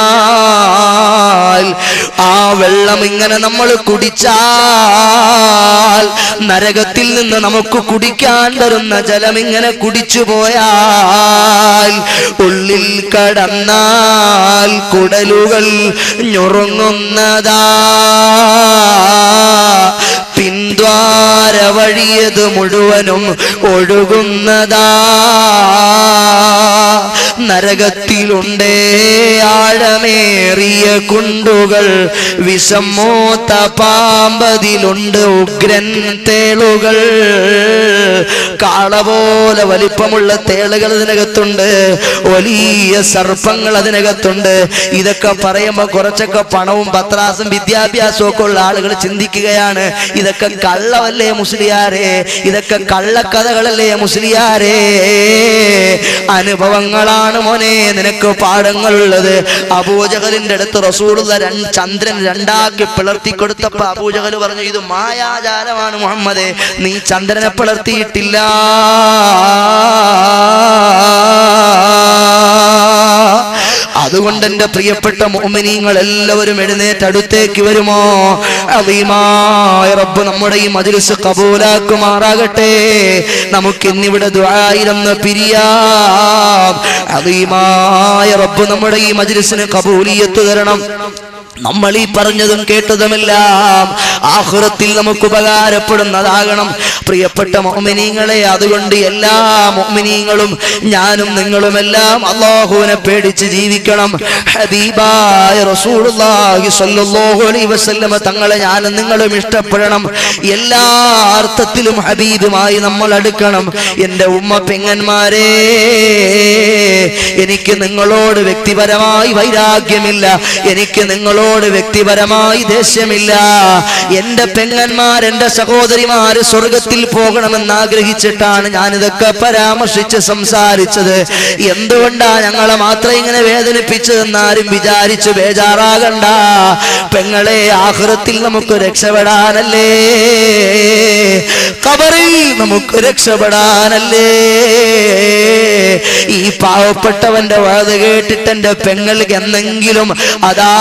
ആ വെള്ളം ഇങ്ങനെ നമ്മൾ കുടിച്ചാൽ, നരകത്തിൽ നിന്ന് നമുക്ക് കുടിക്കാൻ തരുന്ന ജലം ഇങ്ങനെ കുടിച്ചു പോയാൽ, ഉള്ളിൽ കടന്നാൽ കുടലുകൾ ഞുറുങ്ങുന്നതാ, പിന്ദ്വാര വഴിയത് മുഴുവനും ഒഴുകുന്നതാ. നരകത്തിലുണ്ടേ ആഴമേറിയ കുണ്ടുകൾ, വിഷം മൂത്ത പാമ്പതിലുണ്ട് ഉഗ്രൻ തേളുകൾ. കാള പോലെ വലിപ്പമുള്ള തേളുകൾ അതിനകത്തുണ്ട്, വലിയ സർപ്പങ്ങൾ അതിനകത്തുണ്ട്. ഇതൊക്കെ പറയുമ്പോൾ കുറച്ചൊക്കെ പണവും പത്രാസും വിദ്യാഭ്യാസവും ഒക്കെ ഉള്ള ആളുകൾ ചിന്തിക്കുകയാണ്, ഇതൊക്കെ കള്ളവല്ലേ മുസ്ലിയാരെ, ഇതൊക്കെ കള്ളക്കഥകളല്ലേ മുസ്ലിയാരെ. അനുഭവങ്ങളാണ് മോനെ നിനക്ക് പാഠങ്ങളുള്ളത്. അബൂജഹലിന്റെ അടുത്ത് റസൂലുള്ള ചന്ദ്രൻ രണ്ടാക്കി പിളർത്തി കൊടുത്തപ്പോ അബൂജഹൽ പറഞ്ഞു, ഇത് മായാജാലമാണ് മുഹമ്മദേ, നീ ചന്ദ്രനെ പിളർത്തിയിട്ടില്ല. അതുകൊണ്ട് എന്റെ പ്രിയപ്പെട്ട മുഅ്മിനീങ്ങൾ എല്ലാവരും എഴുന്നേറ്റ് അടുത്തേക്ക് വരുമോ? അദീമായ റബ്ബ് നമ്മുടെ ഈ മജ്ലിസ് കബൂലാക്കുമാറാകട്ടെ. നമുക്ക് ഇന്നിവിടെ ദുആയിലൊന്ന് പിരിയാം. അദീമായ റബ്ബ് നമ്മുടെ ഈ മജ്ലിസിന് കബൂലിയത്ത് തരണം. നമ്മൾ ഈ പറഞ്ഞതും കേട്ടതുമെല്ലാം ആഖിറത്തിൽ നമുക്ക് ഉപകാരപ്പെടുന്നതാകണം പ്രിയപ്പെട്ട മുഅ്മിനീങ്ങളെ. അതുകൊണ്ട് എല്ലാ മുഅ്മിനീങ്ങളും ഞാനും നിങ്ങളുമെല്ലാം അല്ലാഹുവിനെ പേടിച്ച് ജീവിക്കണം. ഹബീബായ റസൂലുള്ളാഹി സ്വല്ലല്ലാഹു അലൈഹി വസല്ലം തങ്ങളെ ഞാനും നിങ്ങളും ഇഷ്ടപ്പെടണം. എല്ലാ അർത്ഥത്തിലും ഹബീബുമായി നമ്മൾ അടുക്കണം. എൻ്റെ ഉമ്മ പെങ്ങന്മാരെ, എനിക്ക് നിങ്ങളോട് വ്യക്തിപരമായി വൈരാഗ്യമില്ല, എനിക്ക് നിങ്ങളോട് വ്യക്തിപരമായി ദേഷ്യമില്ല. എന്റെ പെങ്ങന്മാർ, എന്റെ സഹോദരിമാര് സ്വർഗത്തിൽ പോകണമെന്ന് ആഗ്രഹിച്ചിട്ടാണ് ഞാനിതൊക്കെ പരാമർശിച്ച് സംസാരിച്ചത്. എന്തുകൊണ്ടാ ഞങ്ങളെ മാത്രം ഇങ്ങനെ വേദനിപ്പിച്ചതെന്നാരും വിചാരിച്ച് ബേജാറാകണ്ട. പെങ്ങളെ, ആഖിറത്തിൽ നമുക്ക് രക്ഷപ്പെടാനല്ലേ, ഖബറിൽ നമുക്ക് രക്ഷപ്പെടാനല്ലേ. ഈ പാവപ്പെട്ടവന്റെ വാദ കേട്ടിട്ട് എന്റെ പെങ്ങൾക്ക് എന്തെങ്കിലും അതാ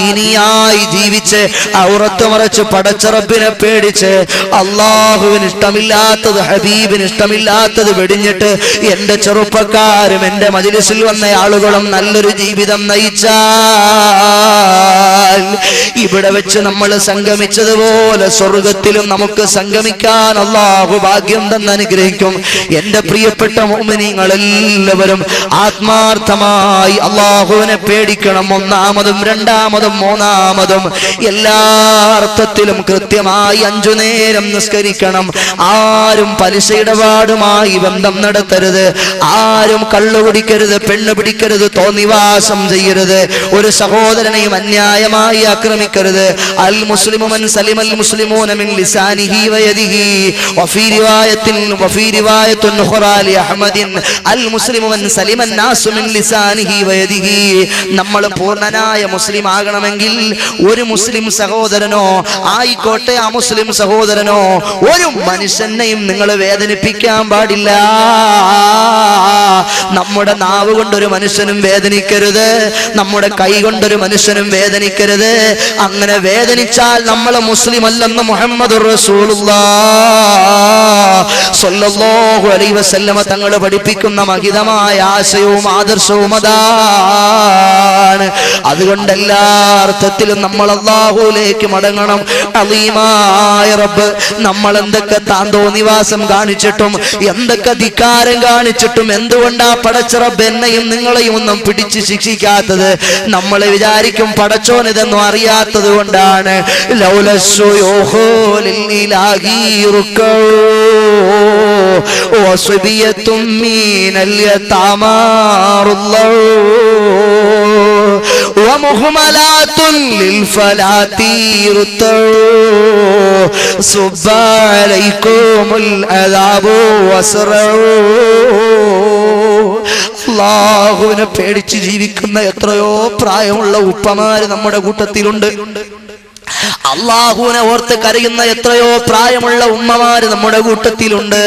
ദീനിയായി ജീവിച്ച് ഔറത്ത് മറച്ച് പടച്ച റബ്ബിനെ പേടിച്ച് അള്ളാഹുവിന് ഇഷ്ടമില്ലാത്തത് ഹബീബിന് ഇഷ്ടമില്ലാത്തത് വെടിഞ്ഞിട്ട് എന്റെ ചെറുപ്പക്കാരും എന്റെ മജ്‌ലിസിൽ വന്ന ആളുകളും നല്ലൊരു ജീവിതം നയിച്ചാൽ ഇവിടെ വെച്ച് നമ്മൾ സംഗമിച്ചതുപോലെ സ്വർഗത്തിലും നമുക്ക് സംഗമിക്കാൻ അള്ളാഹു ഭാഗ്യം തന്നെ അനുഗ്രഹിക്കും. എന്റെ പ്രിയപ്പെട്ട മുഅ്മിനീങ്ങൾ എല്ലാവരും ആത്മാർത്ഥമായി അള്ളാഹുവിനെ പേടിക്കണം. ഒന്നാമതും രണ്ടാമതും മൂന്നാമതും എല്ലാ അർത്ഥത്തിലും കൃത്യമായി 5 നേരം നിസ്കരിക്കണം. ആരും പലിശ ഇടപാടുമായി ബന്ധം നടത്തരുത്, ആരും കള്ളു കുടിക്കരുത്, പെണ്ണ് പിടിക്കരുത്, തോന്നിവാസം ചെയ്യരുത്, ഒരു സഹോദരനെയും അന്യായമായി ആക്രമിക്കരുത്. അൽ മുസ്ലിമു മൻ സലിമൽ മുസ്ലിമൂന മിൻ ലിസാനിഹി വയദിഹി വഫീ റിവായത്തുൻ ഉഖറാ ലി അഹ്മദിൻ അൽ മുസ്ലിമു മൻ സലിമൻ നാസു മിൻ ലിസാനിഹി വയദിഹി. നമ്മൾ പൂർണ്ണനായ മുസ്ലിം ആകണമെങ്കിൽ ഒരു മുസ്ലിം സഹോദരനോ ആയിക്കോട്ടെ അമുസ്ലിം സഹോദരനോ ഒരു മനുഷ്യനെയും നിങ്ങൾ വേദനിപ്പിക്കാൻ പാടില്ല. നമ്മുടെ നാവ് കൊണ്ടൊരു മനുഷ്യനും വേദനിക്കരുത്, നമ്മുടെ കൈ കൊണ്ടൊരു മനുഷ്യനും വേദനിക്കരുത്. അങ്ങനെ വേദനിച്ചാൽ നമ്മൾ മുസ്ലിം അല്ലെന്ന് മുഹമ്മദുർ റസൂലുള്ളാഹ് സ്വല്ലല്ലാഹു അലൈഹി വസല്ലമ തങ്ങൾ പഠിപ്പിക്കുന്ന മഹിതമായ ആശയവും ആദർശവും അതാണ്. അതുകൊണ്ട് എല്ലാ അർത്ഥത്തിലും നമ്മൾ അല്ലാഹുവിലേക്ക് മടങ്ങണം. അലീമായ റബ്ബ് നമ്മൾ എന്തൊക്കെ താന്തോന്നിവാസം കാണിച്ചിട്ടും എന്തൊക്കെ ധിക്കാരം കാണിച്ചിട്ടും എന്തുകൊണ്ടാ പടച്ച റബ്ബ് എന്നെയും നിങ്ങളെയും ഒന്നും പിടിച്ച് ശിക്ഷിക്കാത്തത്? നമ്മൾ വിചാരിക്കും പടച്ചോൻ ഇതൊന്നും അറിയാത്തത് കൊണ്ടാണ്. ومهملات للفلاتير صب عليكم العذاب واسرعوا. അല്ലാഹുവിനെ പേടിച്ച് ജീവിക്കുന്ന എത്രയോ പ്രായമുള്ള ഉപ്പമാര് നമ്മുടെ കൂട്ടത്തിലുണ്ട്. അള്ളാഹുവിനെ ഓർത്ത് കരയുന്ന എത്രയോ പ്രായമുള്ള ഉമ്മമാര് നമ്മുടെ കൂട്ടത്തിലുണ്ട്.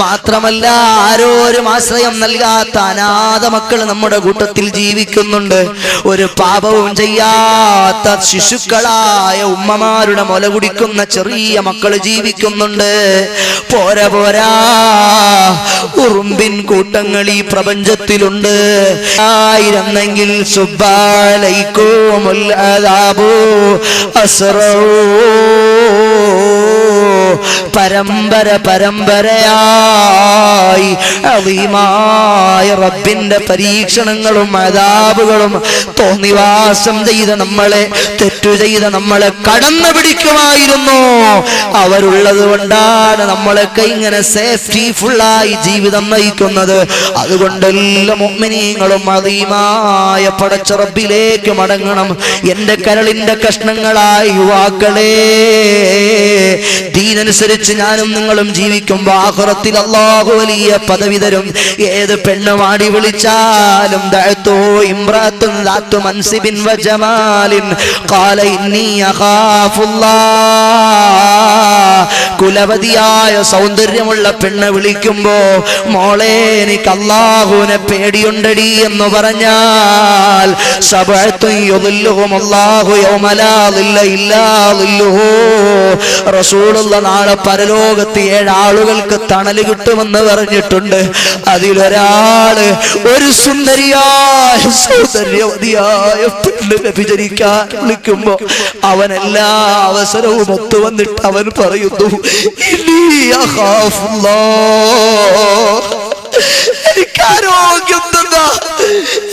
മാത്രമല്ല ആരോരും ആശ്രയം നൽകാത്ത അനാഥ മക്കൾ നമ്മുടെ കൂട്ടത്തിൽ ജീവിക്കുന്നുണ്ട്. ഒരു പാപവും ചെയ്യാത്ത ശിശുക്കളായ ഉമ്മമാരുടെ മുല കുടിക്കുന്ന ചെറിയ മക്കൾ ജീവിക്കുന്നുണ്ട്. പോരാ ഉറുമ്പിൻ കൂട്ടങ്ങൾ ഈ പ്രപഞ്ചത്തിലുണ്ട്. ആയിരുന്നെങ്കിൽ സുബ്ബാലൈക്കുമുൽ അദാബു പരമ്പരയായി അളീമായ റബ്ബിന്റെ പരീക്ഷണങ്ങളും അദാബുകളും തോന്നിവാസം ചെയ്ത നമ്മളെ, തെറ്റു ചെയ്ത നമ്മളെ കടന്നു പിടിക്കുമായിരുന്നു. അവരുള്ളത് കൊണ്ടാണ് നമ്മളൊക്കെ ഇങ്ങനെ സേഫ്റ്റി ഫുള്ളായി ജീവിതം നയിക്കുന്നത്. അതുകൊണ്ട് എല്ലാ മുഅ്മിനീങ്ങളും അളീമായ പടച്ച റബ്ബിലേക്ക് മടങ്ങണം. എന്റെ കരളിന്റെ കഷ്ണങ്ങളായ യുവാക്കളെ, ദീനനുസരിച്ച് ഞാനും നിങ്ങളും ജീവിക്കുമ്പോൾ ആഖിറത്തിൽ അല്ലാഹു വലിയ പദവി തരും. ഏത് പെണ്ണ് മാടി വിളിച്ചാലും ദഅതു ഇംറാത്തുൻ ദാതു മൻസിബിൻ വജമാലിൻ ഖാല ഇന്നി അഖാഫുല്ലാഹ്. കുലവതിയായ സൗന്ദര്യമുള്ള പെണ്ണ് വിളിക്കുമ്പോ മോളെ എനിക്ക് അല്ലാഹുവിനെ പേടിയുണ്ടടി എന്ന് പറഞ്ഞാൽ സബഅത്തു യുദില്ലുഹുമുല്ലാഹു യൗമ ലാ ദില്ല ഇല്ലാ ദില്ലുഹു. റസൂലുള്ള നാളെ പരലോകത്ത് 7 ആളുകൾക്ക് തണല് കിട്ടുമെന്ന് പറഞ്ഞിട്ടുണ്ട്. അതിലൊരാള് ഒരു സുന്ദരിയായ സൗന്ദര്യവതിയായ പെണ്ണ് വ്യഭിചരിക്കാൻ വിളിക്കുമ്പോ അവൻ എല്ലാ അവസരവും ഒത്തു വന്നിട്ട് അവൻ പറയുന്നു എനിക്കാരോഗ്യം തന്ന,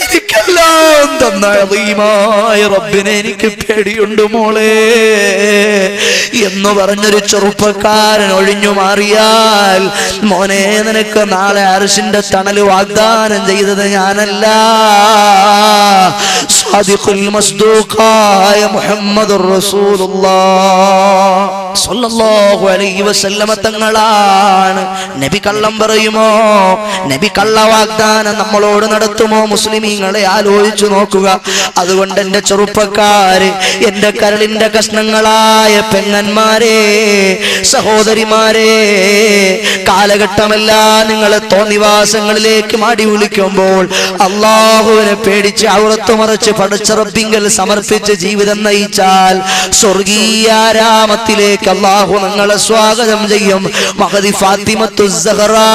എനിക്കെല്ലാം തന്ന അളീമായ റബ്ബിനെ എനിക്ക് പേടിയുണ്ട് മോളെ എന്ന് പറഞ്ഞൊരു ചെറുപ്പക്കാരൻ ഒഴിഞ്ഞു മാറിയാൽ മോനെ നിനക്ക് നാളെ അർശിന്റെ തണല് വാഗ്ദാനം ചെയ്തത് ഞാനല്ല, സാദിഖുൽ മസ്ദൂഖായ മുഹമ്മദുർ റസൂലുള്ളാഹ്. സ്വല്ലല്ലാഹു അലൈഹി വസല്ലമ തങ്ങളാണ്. നബി കള്ളം പറയുമോ? നബി കള്ള വാഗ്ദാനം നമ്മളോട് നടത്തുമോ? മുസ്ലിമീങ്ങളെ ആലോചിച്ചു നോക്കുക. അതുകൊണ്ട് എന്റെ ചെറുപ്പക്കാര്, എന്റെ കരളിന്റെ കഷ്ണങ്ങളായ പെങ്ങന്മാരെ, സഹോദരിമാരെ, കാലഘട്ടമെല്ലാം നിങ്ങളെ തോന്നിവാസങ്ങളിലേക്ക് മാടി വിളിക്കുമ്പോൾ അള്ളാഹുവിനെ പേടിച്ച് ഔറത്ത് മറച്ച് പടച്ച റബ്ബിങ്കൽ സമർപ്പിച്ച് ജീവിതം നയിച്ചാൽ സ്വർഗീയാരാമത്തിലേക്ക് അള്ളാഹു നിങ്ങളെ സ്വാഗതം ചെയ്യും. മഹദി ഫാത്തിമത്തു സഹറാ